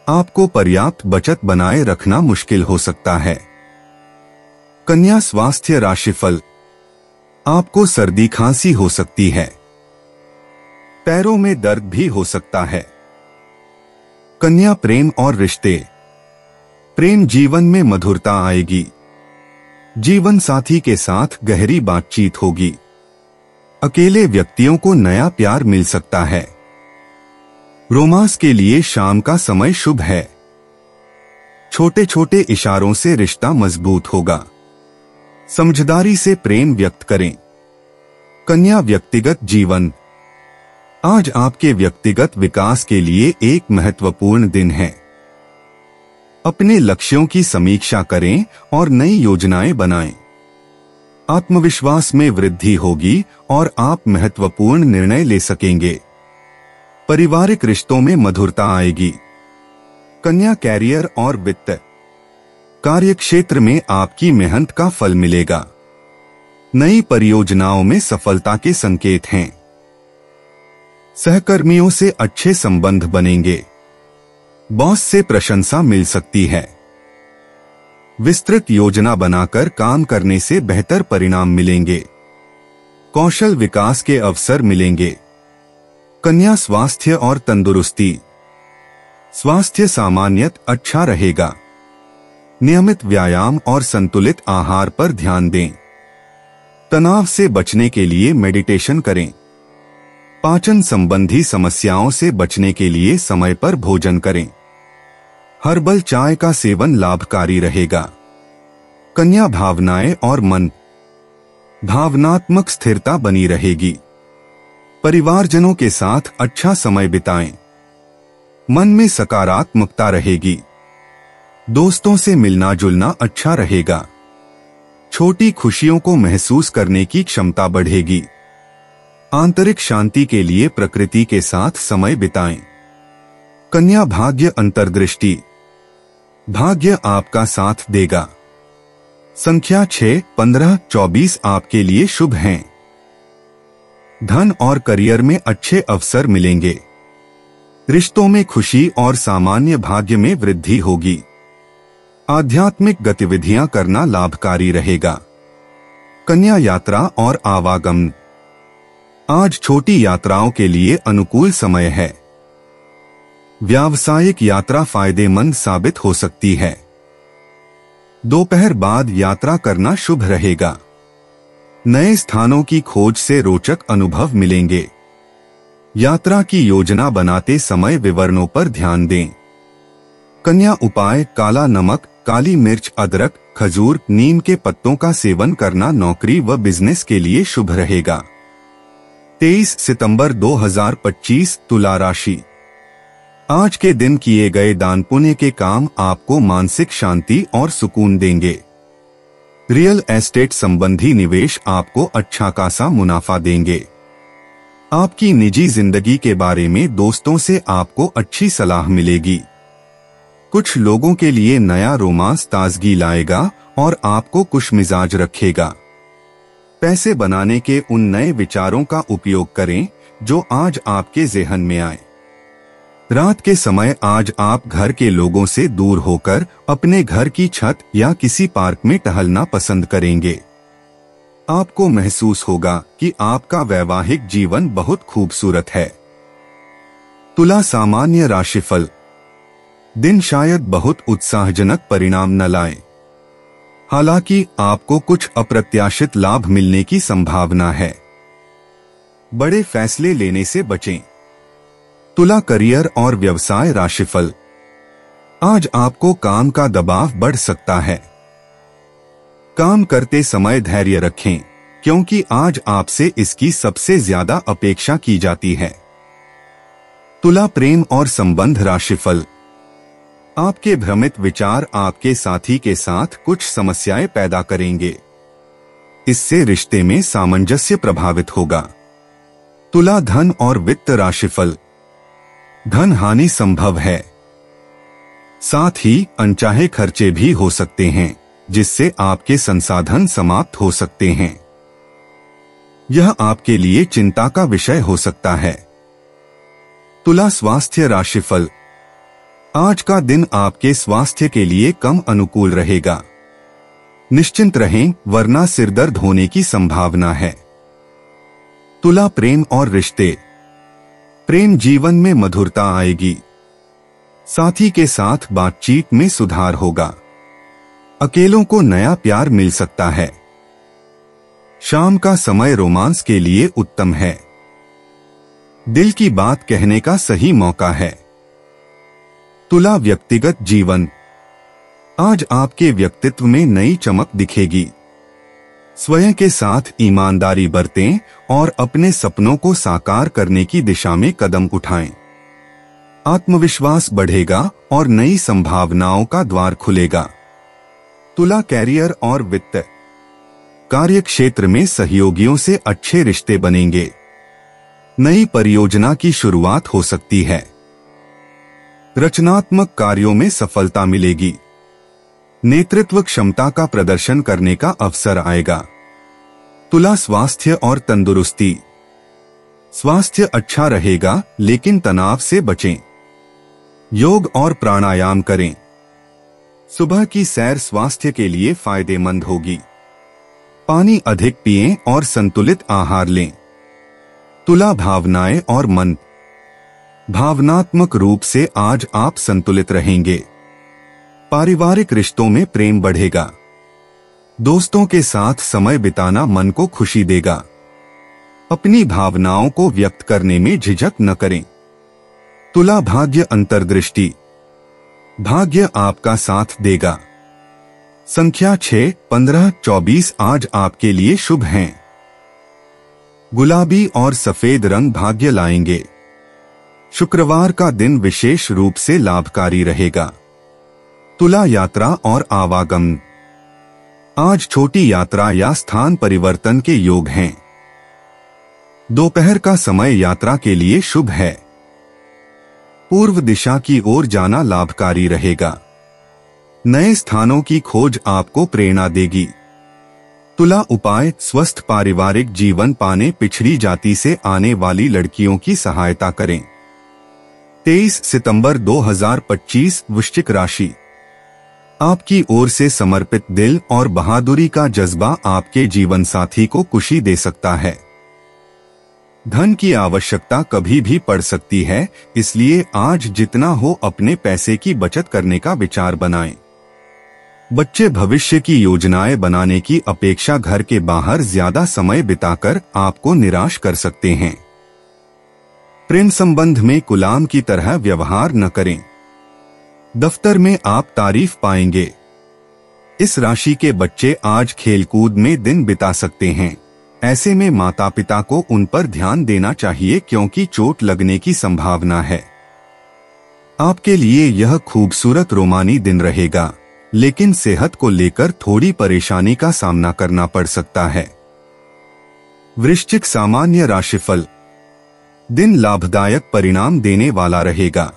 आपको पर्याप्त बचत बनाए रखना मुश्किल हो सकता है। कन्या स्वास्थ्य राशिफल। आपको सर्दी खांसी हो सकती है। पैरों में दर्द भी हो सकता है। कन्या प्रेम और रिश्ते। प्रेम जीवन में मधुरता आएगी। जीवन साथी के साथ गहरी बातचीत होगी। अकेले व्यक्तियों को नया प्यार मिल सकता है। रोमांस के लिए शाम का समय शुभ है। छोटे छोटे इशारों से रिश्ता मजबूत होगा। समझदारी से प्रेम व्यक्त करें। कन्या व्यक्तिगत जीवन। आज आपके व्यक्तिगत विकास के लिए एक महत्वपूर्ण दिन है। अपने लक्ष्यों की समीक्षा करें और नई योजनाएं बनाएं। आत्मविश्वास में वृद्धि होगी और आप महत्वपूर्ण निर्णय ले सकेंगे। पारिवारिक रिश्तों में मधुरता आएगी। कन्या कैरियर और वित्त, कार्यक्षेत्र में आपकी मेहनत का फल मिलेगा। नई परियोजनाओं में सफलता के संकेत हैं। सहकर्मियों से अच्छे संबंध बनेंगे। बॉस से प्रशंसा मिल सकती है। विस्तृत योजना बनाकर काम करने से बेहतर परिणाम मिलेंगे। कौशल विकास के अवसर मिलेंगे। कन्या स्वास्थ्य और तंदुरुस्ती, स्वास्थ्य सामान्यतः अच्छा रहेगा। नियमित व्यायाम और संतुलित आहार पर ध्यान दें। तनाव से बचने के लिए मेडिटेशन करें। पाचन संबंधी समस्याओं से बचने के लिए समय पर भोजन करें। हर्बल चाय का सेवन लाभकारी रहेगा। कन्या भावनाएं और मन, भावनात्मक स्थिरता बनी रहेगी। परिवारजनों के साथ अच्छा समय बिताएं। मन में सकारात्मकता रहेगी। दोस्तों से मिलना जुलना अच्छा रहेगा। छोटी खुशियों को महसूस करने की क्षमता बढ़ेगी। आंतरिक शांति के लिए प्रकृति के साथ समय बिताएं। कन्या भाग्य अंतर्दृष्टि, भाग्य आपका साथ देगा। संख्या 6, 15, 24 आपके लिए शुभ हैं। धन और करियर में अच्छे अवसर मिलेंगे। रिश्तों में खुशी और सामान्य भाग्य में वृद्धि होगी। आध्यात्मिक गतिविधियां करना लाभकारी रहेगा। कन्या यात्रा और आवागमन, आज छोटी यात्राओं के लिए अनुकूल समय है। व्यावसायिक यात्रा फायदेमंद साबित हो सकती है। दोपहर बाद यात्रा करना शुभ रहेगा। नए स्थानों की खोज से रोचक अनुभव मिलेंगे। यात्रा की योजना बनाते समय विवरणों पर ध्यान दें। कन्या उपाय, काला नमक, काली मिर्च, अदरक, खजूर, नीम के पत्तों का सेवन करना नौकरी व बिजनेस के लिए शुभ रहेगा। 23 सितंबर 2025 तुला राशि, आज के दिन किए गए दान पुण्य के काम आपको मानसिक शांति और सुकून देंगे। रियल एस्टेट संबंधी निवेश आपको अच्छा खासा मुनाफा देंगे। आपकी निजी जिंदगी के बारे में दोस्तों से आपको अच्छी सलाह मिलेगी। कुछ लोगों के लिए नया रोमांस ताजगी लाएगा और आपको खुश मिजाज रखेगा। पैसे बनाने के उन नए विचारों का उपयोग करें जो आज आपके ज़हन में आए। रात के समय आज आप घर के लोगों से दूर होकर अपने घर की छत या किसी पार्क में टहलना पसंद करेंगे। आपको महसूस होगा कि आपका वैवाहिक जीवन बहुत खूबसूरत है। तुला सामान्य राशिफल, दिन शायद बहुत उत्साहजनक परिणाम न लाए। हालांकि आपको कुछ अप्रत्याशित लाभ मिलने की संभावना है। बड़े फैसले लेने से बचें। तुला करियर और व्यवसाय राशिफल, आज आपको काम का दबाव बढ़ सकता है। काम करते समय धैर्य रखें क्योंकि आज आपसे इसकी सबसे ज्यादा अपेक्षा की जाती है। तुला प्रेम और संबंध राशिफल, आपके भ्रमित विचार आपके साथी के साथ कुछ समस्याएं पैदा करेंगे। इससे रिश्ते में सामंजस्य प्रभावित होगा। तुला धन और वित्त राशिफल, धन हानि संभव है। साथ ही अनचाहे खर्चे भी हो सकते हैं जिससे आपके संसाधन समाप्त हो सकते हैं। यह आपके लिए चिंता का विषय हो सकता है। तुला स्वास्थ्य राशिफल, आज का दिन आपके स्वास्थ्य के लिए कम अनुकूल रहेगा। निश्चिंत रहें वरना सिरदर्द होने की संभावना है। तुला प्रेम और रिश्ते, प्रेम जीवन में मधुरता आएगी। साथी के साथ बातचीत में सुधार होगा। अकेलों को नया प्यार मिल सकता है। शाम का समय रोमांस के लिए उत्तम है। दिल की बात कहने का सही मौका है। तुला व्यक्तिगत जीवन, आज आपके व्यक्तित्व में नई चमक दिखेगी। स्वयं के साथ ईमानदारी बरतें और अपने सपनों को साकार करने की दिशा में कदम उठाएं। आत्मविश्वास बढ़ेगा और नई संभावनाओं का द्वार खुलेगा। तुला कैरियर और वित्त, कार्य क्षेत्र में सहयोगियों से अच्छे रिश्ते बनेंगे। नई परियोजना की शुरुआत हो सकती है। रचनात्मक कार्यों में सफलता मिलेगी। नेतृत्व क्षमता का प्रदर्शन करने का अवसर आएगा। तुला स्वास्थ्य और तंदुरुस्ती। स्वास्थ्य अच्छा रहेगा, लेकिन तनाव से बचें। योग और प्राणायाम करें। सुबह की सैर स्वास्थ्य के लिए फायदेमंद होगी। पानी अधिक पिएं और संतुलित आहार लें। तुला भावनाएं और मन। भावनात्मक रूप से आज आप संतुलित रहेंगे। पारिवारिक रिश्तों में प्रेम बढ़ेगा। दोस्तों के साथ समय बिताना मन को खुशी देगा। अपनी भावनाओं को व्यक्त करने में झिझक न करें। तुला भाग्य अंतर्दृष्टि। भाग्य आपका साथ देगा। संख्या 6, 15, 24 आज आपके लिए शुभ हैं। गुलाबी और सफेद रंग भाग्य लाएंगे। शुक्रवार का दिन विशेष रूप से लाभकारी रहेगा। तुला यात्रा और आवागमन। आज छोटी यात्रा या स्थान परिवर्तन के योग हैं। दोपहर का समय यात्रा के लिए शुभ है। पूर्व दिशा की ओर जाना लाभकारी रहेगा। नए स्थानों की खोज आपको प्रेरणा देगी। तुला उपाय, स्वस्थ पारिवारिक जीवन पाने पिछड़ी जाति से आने वाली लड़कियों की सहायता करें। 23 सितंबर 2025 वृश्चिक राशि। आपकी ओर से समर्पित दिल और बहादुरी का जज्बा आपके जीवन साथी को खुशी दे सकता है। धन की आवश्यकता कभी भी पड़ सकती है, इसलिए आज जितना हो अपने पैसे की बचत करने का विचार बनाएं। बच्चे भविष्य की योजनाएं बनाने की अपेक्षा घर के बाहर ज्यादा समय बिताकर आपको निराश कर सकते हैं। प्रेम संबंध में गुलाम की तरह व्यवहार न करें। दफ्तर में आप तारीफ पाएंगे। इस राशि के बच्चे आज खेलकूद में दिन बिता सकते हैं। ऐसे में माता पिता को उन पर ध्यान देना चाहिए, क्योंकि चोट लगने की संभावना है। आपके लिए यह खूबसूरत रोमानी दिन रहेगा, लेकिन सेहत को लेकर थोड़ी परेशानी का सामना करना पड़ सकता है। वृश्चिक सामान्य राशिफल। दिन लाभदायक परिणाम देने वाला रहेगा।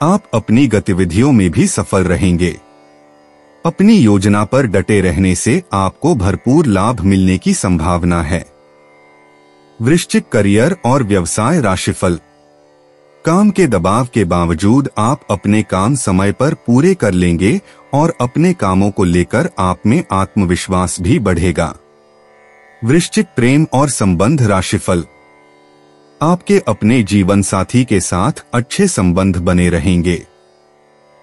आप अपनी गतिविधियों में भी सफल रहेंगे। अपनी योजना पर डटे रहने से आपको भरपूर लाभ मिलने की संभावना है। वृश्चिक करियर और व्यवसाय राशिफल। काम के दबाव के बावजूद आप अपने काम समय पर पूरे कर लेंगे और अपने कामों को लेकर आप में आत्मविश्वास भी बढ़ेगा। वृश्चिक प्रेम और संबंध राशिफल। आपके अपने जीवन साथी के साथ अच्छे संबंध बने रहेंगे।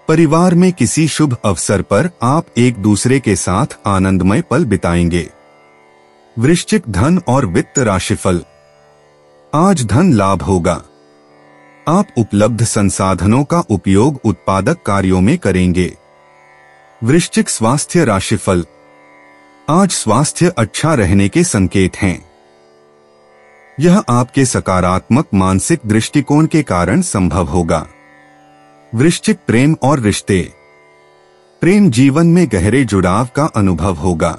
परिवार में किसी शुभ अवसर पर आप एक दूसरे के साथ आनंदमय पल बिताएंगे। वृश्चिक धन और वित्त राशिफल। आज धन लाभ होगा। आप उपलब्ध संसाधनों का उपयोग उत्पादक कार्यों में करेंगे। वृश्चिक स्वास्थ्य राशिफल। आज स्वास्थ्य अच्छा रहने के संकेत हैं। यह आपके सकारात्मक मानसिक दृष्टिकोण के कारण संभव होगा। वृश्चिक प्रेम और रिश्ते। प्रेम जीवन में गहरे जुड़ाव का अनुभव होगा।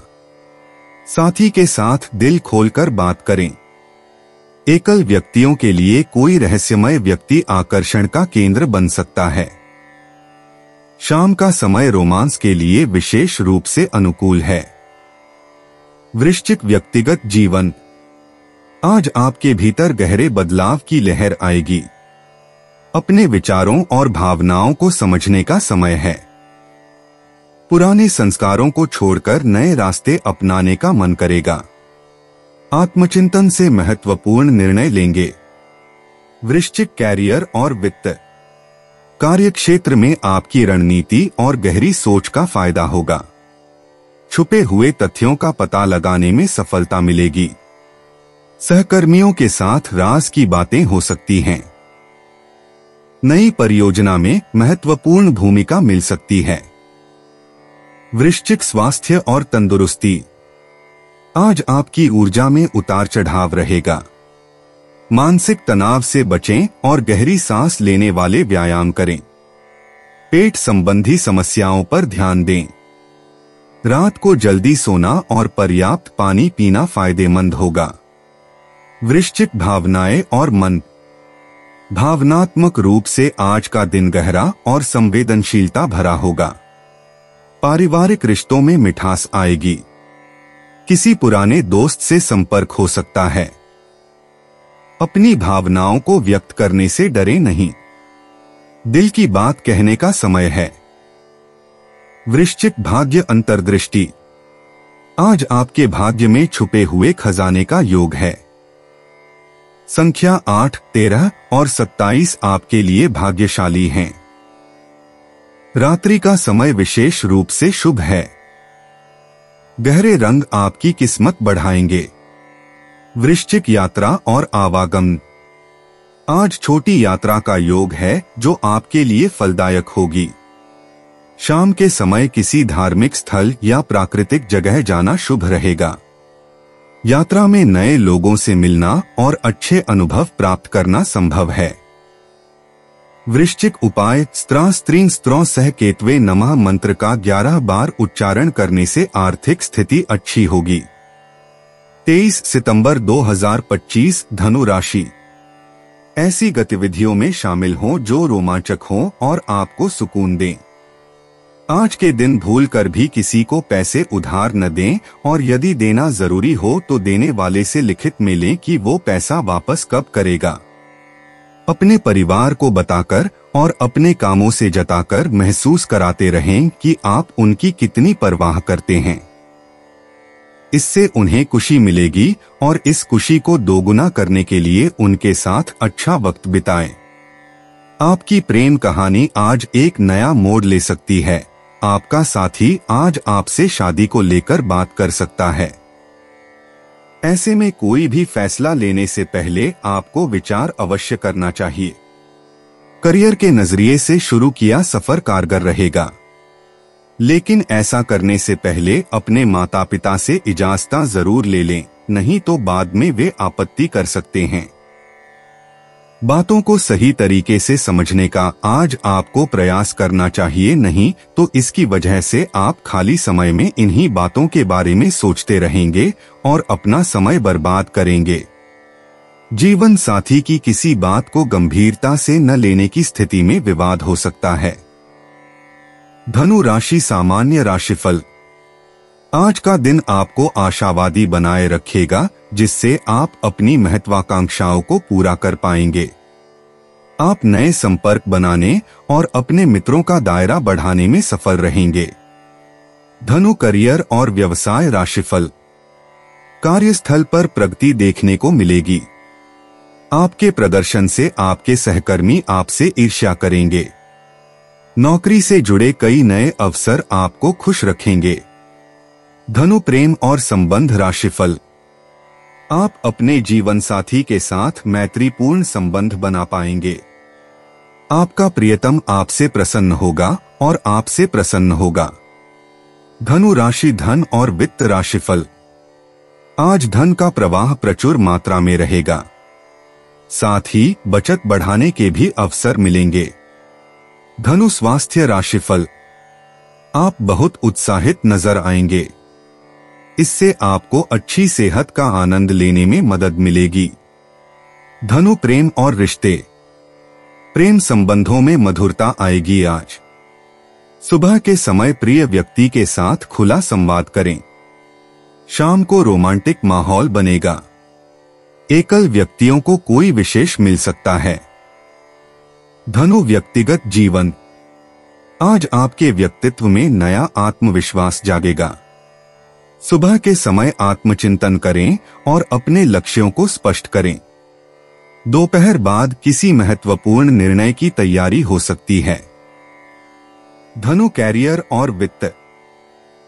साथी के साथ दिल खोलकर बात करें। एकल व्यक्तियों के लिए कोई रहस्यमय व्यक्ति आकर्षण का केंद्र बन सकता है। शाम का समय रोमांस के लिए विशेष रूप से अनुकूल है। वृश्चिक व्यक्तिगत जीवन। आज आपके भीतर गहरे बदलाव की लहर आएगी। अपने विचारों और भावनाओं को समझने का समय है। पुराने संस्कारों को छोड़कर नए रास्ते अपनाने का मन करेगा। आत्मचिंतन से महत्वपूर्ण निर्णय लेंगे। वृश्चिक कैरियर और वित्त। कार्यक्षेत्र में आपकी रणनीति और गहरी सोच का फायदा होगा। छुपे हुए तथ्यों का पता लगाने में सफलता मिलेगी। सहकर्मियों के साथ राज की बातें हो सकती हैं। नई परियोजना में महत्वपूर्ण भूमिका मिल सकती है। वृश्चिक स्वास्थ्य और तंदुरुस्ती। आज आपकी ऊर्जा में उतार चढ़ाव रहेगा। मानसिक तनाव से बचें और गहरी सांस लेने वाले व्यायाम करें। पेट संबंधी समस्याओं पर ध्यान दें। रात को जल्दी सोना और पर्याप्त पानी पीना फायदेमंद होगा। वृश्चिक भावनाएं और मन। भावनात्मक रूप से आज का दिन गहरा और संवेदनशीलता भरा होगा। पारिवारिक रिश्तों में मिठास आएगी। किसी पुराने दोस्त से संपर्क हो सकता है। अपनी भावनाओं को व्यक्त करने से डरे नहीं। दिल की बात कहने का समय है। वृश्चिक भाग्य अंतर्दृष्टि। आज आपके भाग्य में छुपे हुए खजाने का योग है। संख्या 8, 13 और 27 आपके लिए भाग्यशाली हैं। रात्रि का समय विशेष रूप से शुभ है। गहरे रंग आपकी किस्मत बढ़ाएंगे। वृश्चिक यात्रा और आवागमन। आज छोटी यात्रा का योग है जो आपके लिए फलदायक होगी। शाम के समय किसी धार्मिक स्थल या प्राकृतिक जगह जाना शुभ रहेगा। यात्रा में नए लोगों से मिलना और अच्छे अनुभव प्राप्त करना संभव है। वृश्चिक उपाय। स्त्रीं स्त्रों सह केतवे नमः मंत्र का 11 बार उच्चारण करने से आर्थिक स्थिति अच्छी होगी। 23 सितंबर 2025 धनु राशि। ऐसी गतिविधियों में शामिल हों जो रोमांचक हों और आपको सुकून दें। आज के दिन भूलकर भी किसी को पैसे उधार न दें और यदि देना जरूरी हो तो देने वाले से लिखित में लें कि वो पैसा वापस कब करेगा। अपने परिवार को बताकर और अपने कामों से जताकर महसूस कराते रहें कि आप उनकी कितनी परवाह करते हैं। इससे उन्हें खुशी मिलेगी और इस खुशी को दोगुना करने के लिए उनके साथ अच्छा वक्त बिताएं। आपकी प्रेम कहानी आज एक नया मोड़ ले सकती है। आपका साथी आज आपसे शादी को लेकर बात कर सकता है। ऐसे में कोई भी फैसला लेने से पहले आपको विचार अवश्य करना चाहिए। करियर के नजरिए से शुरू किया सफर कारगर रहेगा, लेकिन ऐसा करने से पहले अपने माता पिता से इजाजत जरूर ले लें, नहीं तो बाद में वे आपत्ति कर सकते हैं। बातों को सही तरीके से समझने का आज आपको प्रयास करना चाहिए, नहीं तो इसकी वजह से आप खाली समय में इन्हीं बातों के बारे में सोचते रहेंगे और अपना समय बर्बाद करेंगे। जीवन साथी की किसी बात को गंभीरता से न लेने की स्थिति में विवाद हो सकता है। धनु राशि सामान्य राशिफल। आज का दिन आपको आशावादी बनाए रखेगा, जिससे आप अपनी महत्वाकांक्षाओं को पूरा कर पाएंगे। आप नए संपर्क बनाने और अपने मित्रों का दायरा बढ़ाने में सफल रहेंगे। धनु करियर और व्यवसाय राशिफल। कार्यस्थल पर प्रगति देखने को मिलेगी। आपके प्रदर्शन से आपके सहकर्मी आपसे ईर्ष्या करेंगे। नौकरी से जुड़े कई नए अवसर आपको खुश रखेंगे। धनु प्रेम और संबंध राशिफल। आप अपने जीवन साथी के साथ मैत्रीपूर्ण संबंध बना पाएंगे। आपका प्रियतम आपसे प्रसन्न होगा और आपसे प्रसन्न होगा। धनु राशि धन और वित्त राशिफल। आज धन का प्रवाह प्रचुर मात्रा में रहेगा, साथ ही बचत बढ़ाने के भी अवसर मिलेंगे। धनु स्वास्थ्य राशिफल। आप बहुत उत्साहित नजर आएंगे। इससे आपको अच्छी सेहत का आनंद लेने में मदद मिलेगी। धनु प्रेम और रिश्ते। प्रेम संबंधों में मधुरता आएगी। आज सुबह के समय प्रिय व्यक्ति के साथ खुला संवाद करें। शाम को रोमांटिक माहौल बनेगा। एकल व्यक्तियों को कोई विशेष मिल सकता है। धनु व्यक्तिगत जीवन। आज आपके व्यक्तित्व में नया आत्मविश्वास जागेगा। सुबह के समय आत्मचिंतन करें और अपने लक्ष्यों को स्पष्ट करें। दोपहर बाद किसी महत्वपूर्ण निर्णय की तैयारी हो सकती है। धनु कैरियर और वित्त।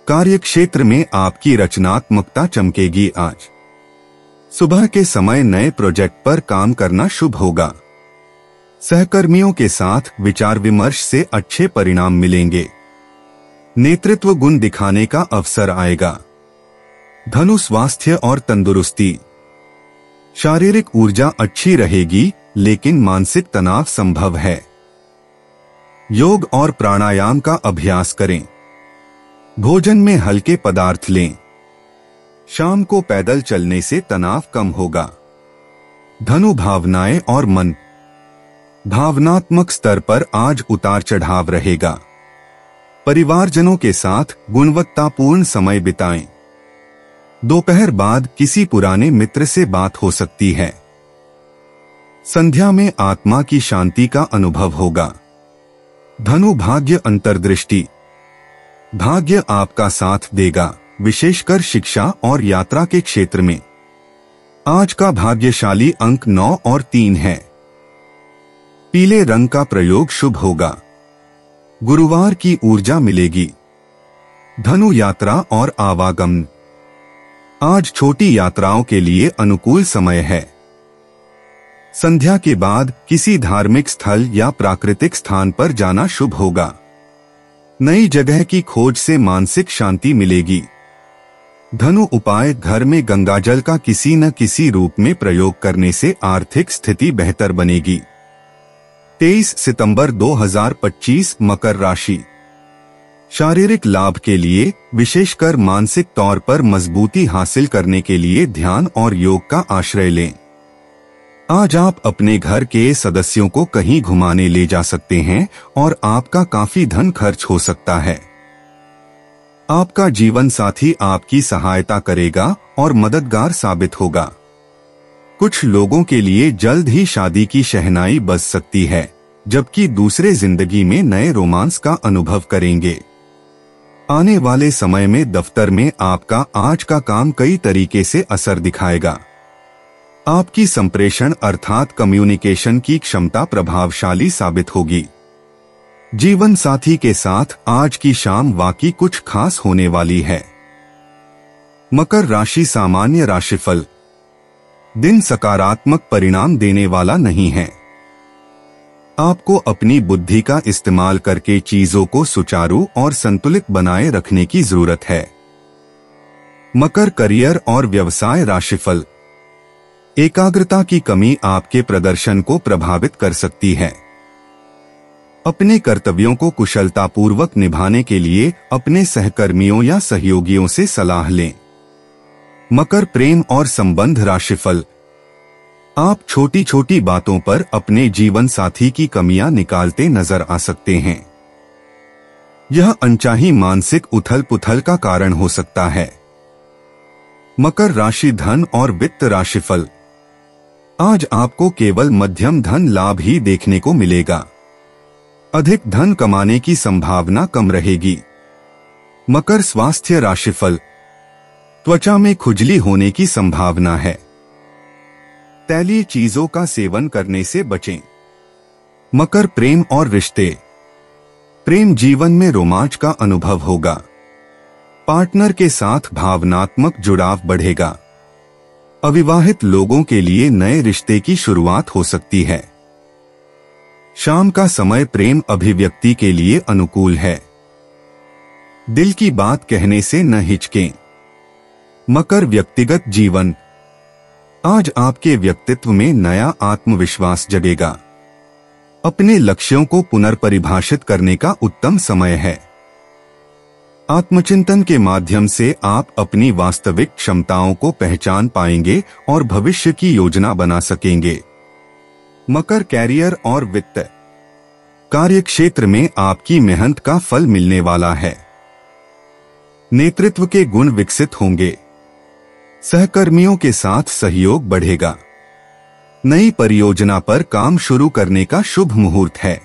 कार्यक्षेत्र में आपकी रचनात्मकता चमकेगी। आज सुबह के समय नए प्रोजेक्ट पर काम करना शुभ होगा। सहकर्मियों के साथ विचार विमर्श से अच्छे परिणाम मिलेंगे। नेतृत्व गुण दिखाने का अवसर आएगा। धनु स्वास्थ्य और तंदुरुस्ती। शारीरिक ऊर्जा अच्छी रहेगी, लेकिन मानसिक तनाव संभव है। योग और प्राणायाम का अभ्यास करें। भोजन में हल्के पदार्थ लें। शाम को पैदल चलने से तनाव कम होगा। धनु भावनाएं और मन। भावनात्मक स्तर पर आज उतार चढ़ाव रहेगा। परिवारजनों के साथ गुणवत्तापूर्ण समय बिताएं। दोपहर बाद किसी पुराने मित्र से बात हो सकती है। संध्या में आत्मा की शांति का अनुभव होगा। धनु भाग्य अंतर्दृष्टि। भाग्य आपका साथ देगा, विशेषकर शिक्षा और यात्रा के क्षेत्र में। आज का भाग्यशाली अंक 9 और 3 है। पीले रंग का प्रयोग शुभ होगा। गुरुवार की ऊर्जा मिलेगी। धनु यात्रा और आवागमन। आज छोटी यात्राओं के लिए अनुकूल समय है। संध्या के बाद किसी धार्मिक स्थल या प्राकृतिक स्थान पर जाना शुभ होगा। नई जगह की खोज से मानसिक शांति मिलेगी। धनु उपाय। घर में गंगाजल का किसी न किसी रूप में प्रयोग करने से आर्थिक स्थिति बेहतर बनेगी। 23 सितंबर 2025 मकर राशि। शारीरिक लाभ के लिए, विशेषकर मानसिक तौर पर मजबूती हासिल करने के लिए ध्यान और योग का आश्रय लें। आज आप अपने घर के सदस्यों को कहीं घुमाने ले जा सकते हैं और आपका काफी धन खर्च हो सकता है। आपका जीवन साथी आपकी सहायता करेगा और मददगार साबित होगा। कुछ लोगों के लिए जल्द ही शादी की शहनाई बज सकती है, जबकि दूसरे जिंदगी में नए रोमांस का अनुभव करेंगे। आने वाले समय में दफ्तर में आपका आज का काम कई तरीके से असर दिखाएगा। आपकी संप्रेषण अर्थात कम्युनिकेशन की क्षमता प्रभावशाली साबित होगी। जीवन साथी के साथ आज की शाम वाकई कुछ खास होने वाली है। मकर राशि सामान्य राशिफल। दिन सकारात्मक परिणाम देने वाला नहीं है। आपको अपनी बुद्धि का इस्तेमाल करके चीजों को सुचारू और संतुलित बनाए रखने की जरूरत है। मकर करियर और व्यवसाय राशिफल। एकाग्रता की कमी आपके प्रदर्शन को प्रभावित कर सकती है। अपने कर्तव्यों को कुशलतापूर्वक निभाने के लिए अपने सहकर्मियों या सहयोगियों से सलाह लें। मकर प्रेम और संबंध राशिफल। आप छोटी छोटी बातों पर अपने जीवन साथी की कमियां निकालते नजर आ सकते हैं। यह अनचाही मानसिक उथल पुथल का कारण हो सकता है। मकर राशि धन और वित्त राशिफल। आज आपको केवल मध्यम धन लाभ ही देखने को मिलेगा। अधिक धन कमाने की संभावना कम रहेगी। मकर स्वास्थ्य राशिफल। त्वचा में खुजली होने की संभावना है। तैलीय चीजों का सेवन करने से बचें। मकर प्रेम और रिश्ते। प्रेम जीवन में रोमांच का अनुभव होगा। पार्टनर के साथ भावनात्मक जुड़ाव बढ़ेगा। अविवाहित लोगों के लिए नए रिश्ते की शुरुआत हो सकती है। शाम का समय प्रेम अभिव्यक्ति के लिए अनुकूल है। दिल की बात कहने से न हिचकें। मकर व्यक्तिगत जीवन। आज आपके व्यक्तित्व में नया आत्मविश्वास जगेगा। अपने लक्ष्यों को पुनर्परिभाषित करने का उत्तम समय है। आत्मचिंतन के माध्यम से आप अपनी वास्तविक क्षमताओं को पहचान पाएंगे और भविष्य की योजना बना सकेंगे। मकर कैरियर और वित्त। कार्य क्षेत्र में आपकी मेहनत का फल मिलने वाला है। नेतृत्व के गुण विकसित होंगे। सहकर्मियों के साथ सहयोग बढ़ेगा। नई परियोजना पर काम शुरू करने का शुभ मुहूर्त है।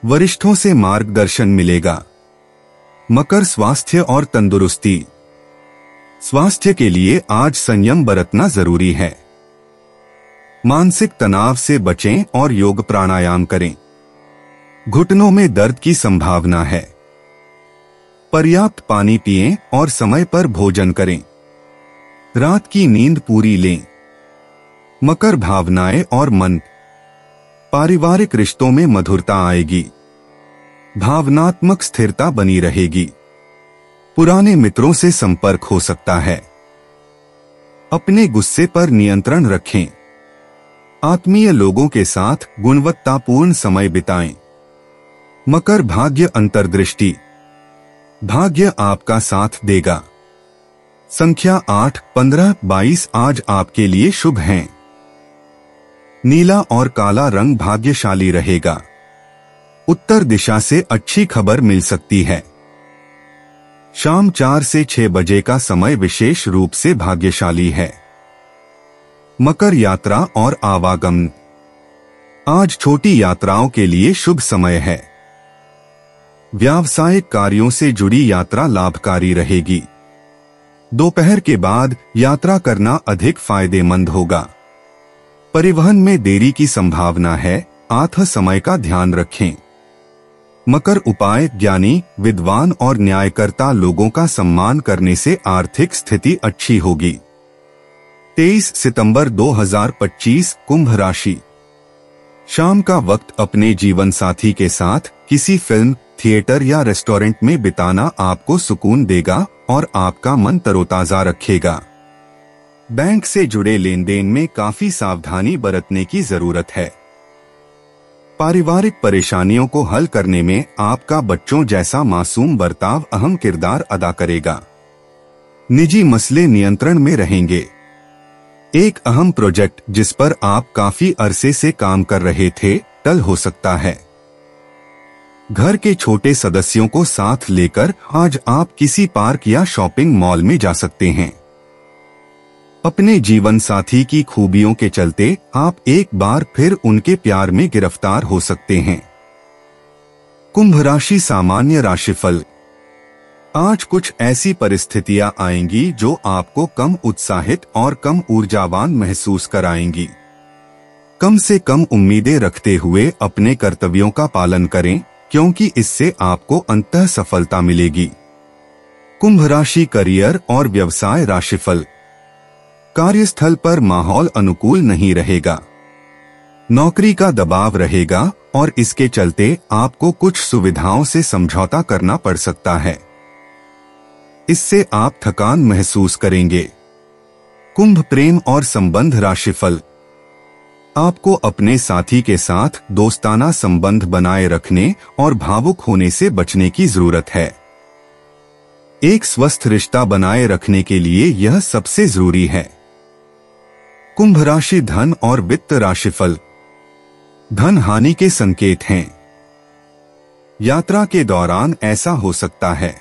वरिष्ठों से मार्गदर्शन मिलेगा। मकर स्वास्थ्य और तंदुरुस्ती। स्वास्थ्य के लिए आज संयम बरतना जरूरी है। मानसिक तनाव से बचें और योग प्राणायाम करें। घुटनों में दर्द की संभावना है। पर्याप्त पानी पिएं और समय पर भोजन करें। रात की नींद पूरी लें। मकर भावनाएं और मन। पारिवारिक रिश्तों में मधुरता आएगी। भावनात्मक स्थिरता बनी रहेगी। पुराने मित्रों से संपर्क हो सकता है। अपने गुस्से पर नियंत्रण रखें। आत्मीय लोगों के साथ गुणवत्तापूर्ण समय बिताएं। मकर भाग्य अंतर्दृष्टि। भाग्य आपका साथ देगा। संख्या 8, 15, 22 आज आपके लिए शुभ हैं। नीला और काला रंग भाग्यशाली रहेगा। उत्तर दिशा से अच्छी खबर मिल सकती है। शाम 4 से 6 बजे का समय विशेष रूप से भाग्यशाली है। मकर यात्रा और आवागमन। आज छोटी यात्राओं के लिए शुभ समय है। व्यावसायिक कार्यों से जुड़ी यात्रा लाभकारी रहेगी। दोपहर के बाद यात्रा करना अधिक फायदेमंद होगा। परिवहन में देरी की संभावना है, आधा समय का ध्यान रखें। मकर उपाय। ज्ञानी, विद्वान और न्यायकर्ता लोगों का सम्मान करने से आर्थिक स्थिति अच्छी होगी। 23 सितंबर 2025 कुंभ राशि। शाम का वक्त अपने जीवन साथी के साथ किसी फिल्म, थिएटर या रेस्टोरेंट में बिताना आपको सुकून देगा और आपका मन तरोताजा रखेगा। बैंक से जुड़े लेन देन में काफी सावधानी बरतने की जरूरत है। पारिवारिक परेशानियों को हल करने में आपका बच्चों जैसा मासूम बर्ताव अहम किरदार अदा करेगा। निजी मसले नियंत्रण में रहेंगे। एक अहम प्रोजेक्ट जिस पर आप काफी अरसे से काम कर रहे थे, टल हो सकता है। घर के छोटे सदस्यों को साथ लेकर आज आप किसी पार्क या शॉपिंग मॉल में जा सकते हैं। अपने जीवन साथी की खूबियों के चलते आप एक बार फिर उनके प्यार में गिरफ्तार हो सकते हैं। कुंभ राशि सामान्य राशिफल। आज कुछ ऐसी परिस्थितियां आएंगी जो आपको कम उत्साहित और कम ऊर्जावान महसूस कराएंगी। कम से कम उम्मीदें रखते हुए अपने कर्तव्यों का पालन करें, क्योंकि इससे आपको अंततः सफलता मिलेगी। कुंभ राशि करियर और व्यवसाय राशिफल। कार्यस्थल पर माहौल अनुकूल नहीं रहेगा। नौकरी का दबाव रहेगा और इसके चलते आपको कुछ सुविधाओं से समझौता करना पड़ सकता है। इससे आप थकान महसूस करेंगे। कुंभ प्रेम और संबंध राशिफल। आपको अपने साथी के साथ दोस्ताना संबंध बनाए रखने और भावुक होने से बचने की जरूरत है। एक स्वस्थ रिश्ता बनाए रखने के लिए यह सबसे जरूरी है। कुंभ राशि धन और वित्त राशिफल। धन हानि के संकेत हैं। यात्रा के दौरान ऐसा हो सकता है।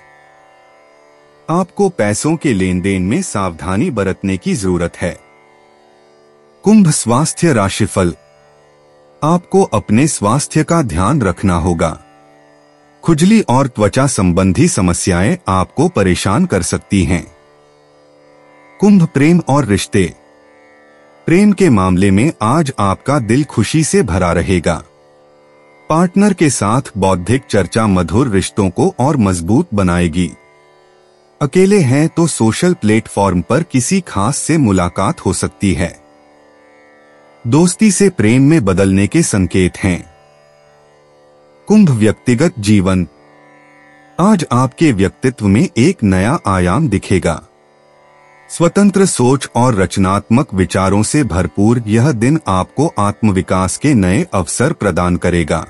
आपको पैसों के लेन देन में सावधानी बरतने की जरूरत है। कुंभ स्वास्थ्य राशिफल। आपको अपने स्वास्थ्य का ध्यान रखना होगा। खुजली और त्वचा संबंधी समस्याएं आपको परेशान कर सकती हैं। कुंभ प्रेम और रिश्ते। प्रेम के मामले में आज आपका दिल खुशी से भरा रहेगा। पार्टनर के साथ बौद्धिक चर्चा मधुर रिश्तों को और मजबूत बनाएगी। अकेले हैं तो सोशल प्लेटफॉर्म पर किसी खास से मुलाकात हो सकती है। दोस्ती से प्रेम में बदलने के संकेत हैं। कुंभ व्यक्तिगत जीवन। आज आपके व्यक्तित्व में एक नया आयाम दिखेगा। स्वतंत्र सोच और रचनात्मक विचारों से भरपूर यह दिन आपको आत्मविकास के नए अवसर प्रदान करेगा।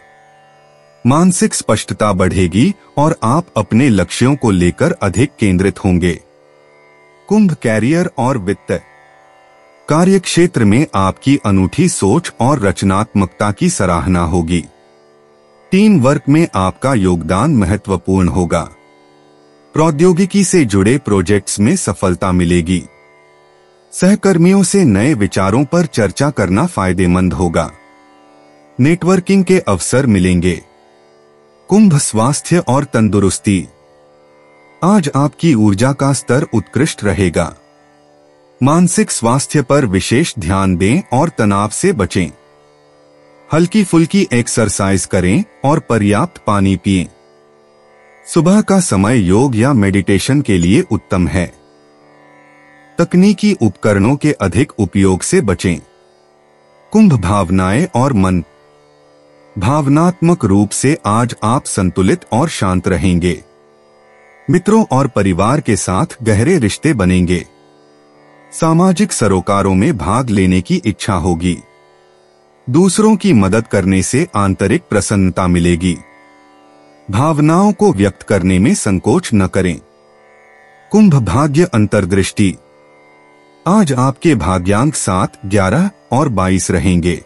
मानसिक स्पष्टता बढ़ेगी और आप अपने लक्ष्यों को लेकर अधिक केंद्रित होंगे। कुंभ कैरियर और वित्त। कार्यक्षेत्र में आपकी अनूठी सोच और रचनात्मकता की सराहना होगी। टीम वर्क में आपका योगदान महत्वपूर्ण होगा। प्रौद्योगिकी से जुड़े प्रोजेक्ट्स में सफलता मिलेगी। सहकर्मियों से नए विचारों पर चर्चा करना फायदेमंद होगा। नेटवर्किंग के अवसर मिलेंगे। कुंभ स्वास्थ्य और तंदुरुस्ती। आज आपकी ऊर्जा का स्तर उत्कृष्ट रहेगा। मानसिक स्वास्थ्य पर विशेष ध्यान दें और तनाव से बचें। हल्की फुल्की एक्सरसाइज करें और पर्याप्त पानी पिएं। सुबह का समय योग या मेडिटेशन के लिए उत्तम है। तकनीकी उपकरणों के अधिक उपयोग से बचें। कुंभ भावनाएं और मन। भावनात्मक रूप से आज आप संतुलित और शांत रहेंगे। मित्रों और परिवार के साथ गहरे रिश्ते बनेंगे। सामाजिक सरोकारों में भाग लेने की इच्छा होगी। दूसरों की मदद करने से आंतरिक प्रसन्नता मिलेगी। भावनाओं को व्यक्त करने में संकोच न करें। कुंभ भाग्य अंतर्दृष्टि। आज आपके भाग्यांक 7, 11 और 22 रहेंगे।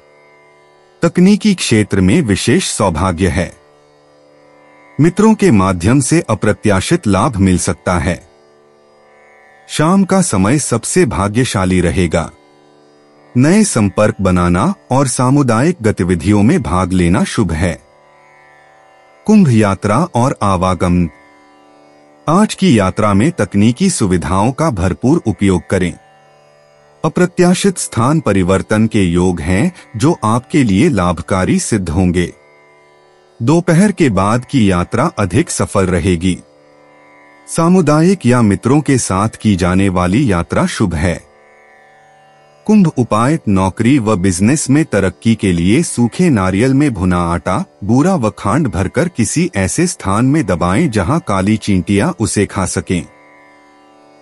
तकनीकी क्षेत्र में विशेष सौभाग्य है। मित्रों के माध्यम से अप्रत्याशित लाभ मिल सकता है। शाम का समय सबसे भाग्यशाली रहेगा। नए संपर्क बनाना और सामुदायिक गतिविधियों में भाग लेना शुभ है। कुंभ यात्रा और आवागमन। आज की यात्रा में तकनीकी सुविधाओं का भरपूर उपयोग करें। अप्रत्याशित स्थान परिवर्तन के योग हैं जो आपके लिए लाभकारी सिद्ध होंगे। दोपहर के बाद की यात्रा अधिक सफल रहेगी। सामुदायिक या मित्रों के साथ की जाने वाली यात्रा शुभ है। कुंभ उपाय। नौकरी व बिजनेस में तरक्की के लिए सूखे नारियल में भुना आटा, बूरा व खांड भरकर किसी ऐसे स्थान में दबाएं जहां काली चींटियां उसे खा सकें।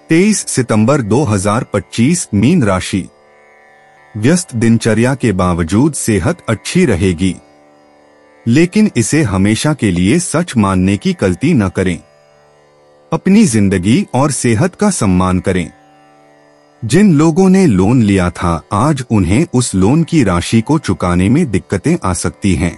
23 सितंबर 2025 मीन राशि। व्यस्त दिनचर्या के बावजूद सेहत अच्छी रहेगी, लेकिन इसे हमेशा के लिए सच मानने की गलती न करें। अपनी जिंदगी और सेहत का सम्मान करें। जिन लोगों ने लोन लिया था, आज उन्हें उस लोन की राशि को चुकाने में दिक्कतें आ सकती हैं।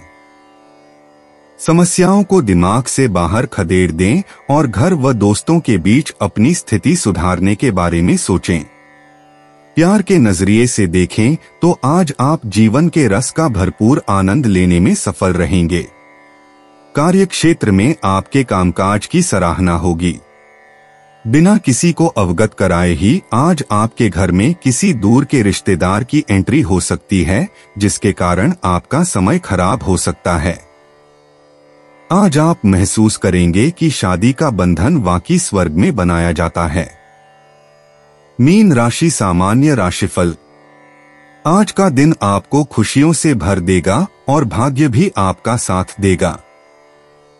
समस्याओं को दिमाग से बाहर खदेड़ दें और घर व दोस्तों के बीच अपनी स्थिति सुधारने के बारे में सोचें। प्यार के नजरिए से देखें तो आज आप जीवन के रस का भरपूर आनंद लेने में सफल रहेंगे। कार्यक्षेत्र में आपके कामकाज की सराहना होगी। बिना किसी को अवगत कराए ही आज आपके घर में किसी दूर के रिश्तेदार की एंट्री हो सकती है, जिसके कारण आपका समय खराब हो सकता है। आज आप महसूस करेंगे कि शादी का बंधन वाकई स्वर्ग में बनाया जाता है। मीन राशि। सामान्य राशिफल। आज का दिन आपको खुशियों से भर देगा और भाग्य भी आपका साथ देगा।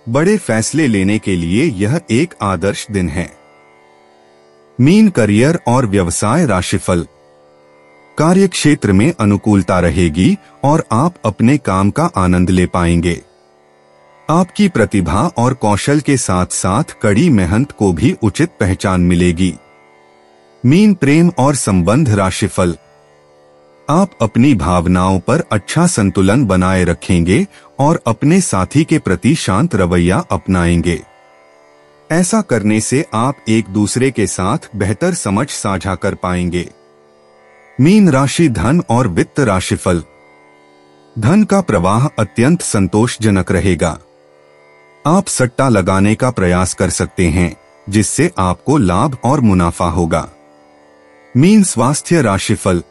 बड़े फैसले लेने के लिए यह एक आदर्श दिन है। मीन करियर और व्यवसाय राशिफल। कार्यक्षेत्र में अनुकूलता रहेगी और आप अपने काम का आनंद ले पाएंगे। आपकी प्रतिभा और कौशल के साथ साथ कड़ी मेहनत को भी उचित पहचान मिलेगी। मीन प्रेम और संबंध राशिफल। आप अपनी भावनाओं पर अच्छा संतुलन बनाए रखेंगे और अपने साथी के प्रति शांत रवैया अपनाएंगे। ऐसा करने से आप एक दूसरे के साथ बेहतर समझ साझा कर पाएंगे। मीन राशि। धन और वित्त राशिफल। धन का प्रवाह अत्यंत संतोषजनक रहेगा। आप सट्टा लगाने का प्रयास कर सकते हैं, जिससे आपको लाभ और मुनाफा होगा। मीन स्वास्थ्य राशिफल।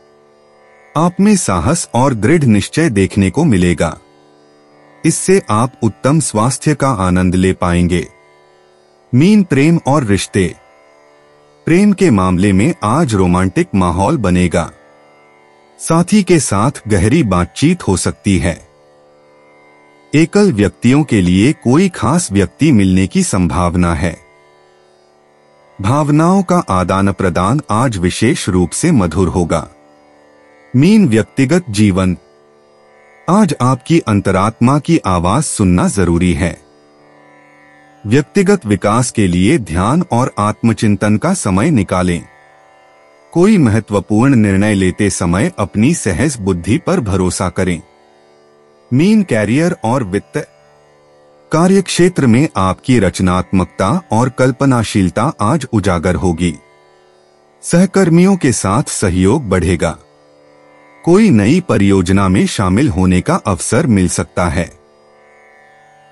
आप में साहस और दृढ़ निश्चय देखने को मिलेगा। इससे आप उत्तम स्वास्थ्य का आनंद ले पाएंगे। मीन प्रेम और रिश्ते। प्रेम के मामले में आज रोमांटिक माहौल बनेगा। साथी के साथ गहरी बातचीत हो सकती है। एकल व्यक्तियों के लिए कोई खास व्यक्ति मिलने की संभावना है। भावनाओं का आदान प्रदान आज विशेष रूप से मधुर होगा। मीन व्यक्तिगत जीवन। आज आपकी अंतरात्मा की आवाज सुनना जरूरी है। व्यक्तिगत विकास के लिए ध्यान और आत्मचिंतन का समय निकालें। कोई महत्वपूर्ण निर्णय लेते समय अपनी सहज बुद्धि पर भरोसा करें। मीन कैरियर और वित्त। कार्यक्षेत्र में आपकी रचनात्मकता और कल्पनाशीलता आज उजागर होगी। सहकर्मियों के साथ सहयोग बढ़ेगा। कोई नई परियोजना में शामिल होने का अवसर मिल सकता है।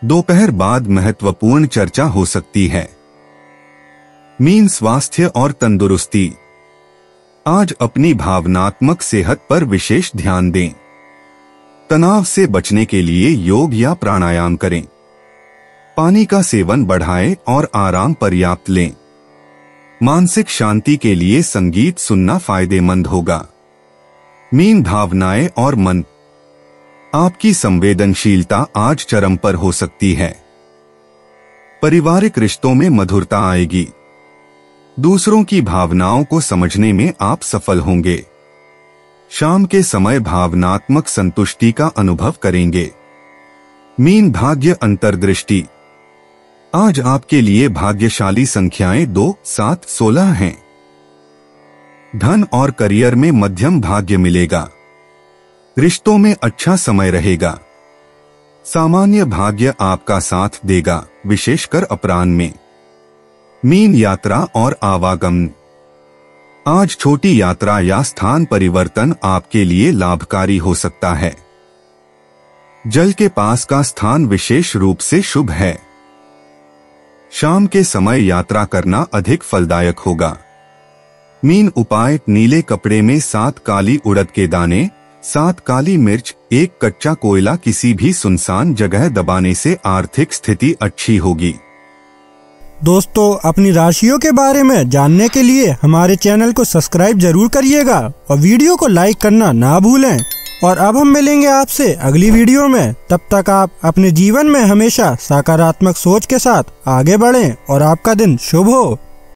दोपहर बाद महत्वपूर्ण चर्चा हो सकती है। मीन स्वास्थ्य और तंदुरुस्ती। आज अपनी भावनात्मक सेहत पर विशेष ध्यान दें। तनाव से बचने के लिए योग या प्राणायाम करें। पानी का सेवन बढ़ाएं और आराम पर्याप्त लें। मानसिक शांति के लिए संगीत सुनना फायदेमंद होगा। मीन भावनाएं और मन। आपकी संवेदनशीलता आज चरम पर हो सकती है। पारिवारिक रिश्तों में मधुरता आएगी। दूसरों की भावनाओं को समझने में आप सफल होंगे। शाम के समय भावनात्मक संतुष्टि का अनुभव करेंगे। मीन भाग्य अंतर्दृष्टि। आज आपके लिए भाग्यशाली संख्याएं 2, 7, 16 हैं। धन और करियर में मध्यम भाग्य मिलेगा। रिश्तों में अच्छा समय रहेगा। सामान्य भाग्य आपका साथ देगा, विशेषकर अपराह्न में। मीन यात्रा और आवागमन। आज छोटी यात्रा या स्थान परिवर्तन आपके लिए लाभकारी हो सकता है। जल के पास का स्थान विशेष रूप से शुभ है। शाम के समय यात्रा करना अधिक फलदायक होगा। मीन उपाय: नीले कपड़े में 7 काली उड़द के दाने, 7 काली मिर्च, 1 कच्चा कोयला किसी भी सुनसान जगह दबाने से आर्थिक स्थिति अच्छी होगी। दोस्तों, अपनी राशियों के बारे में जानने के लिए हमारे चैनल को सब्सक्राइब जरूर करिएगा और वीडियो को लाइक करना ना भूलें। और अब हम मिलेंगे आपसे अगली वीडियो में। तब तक आप अपने जीवन में हमेशा सकारात्मक सोच के साथ आगे बढ़ें और आपका दिन शुभ हो।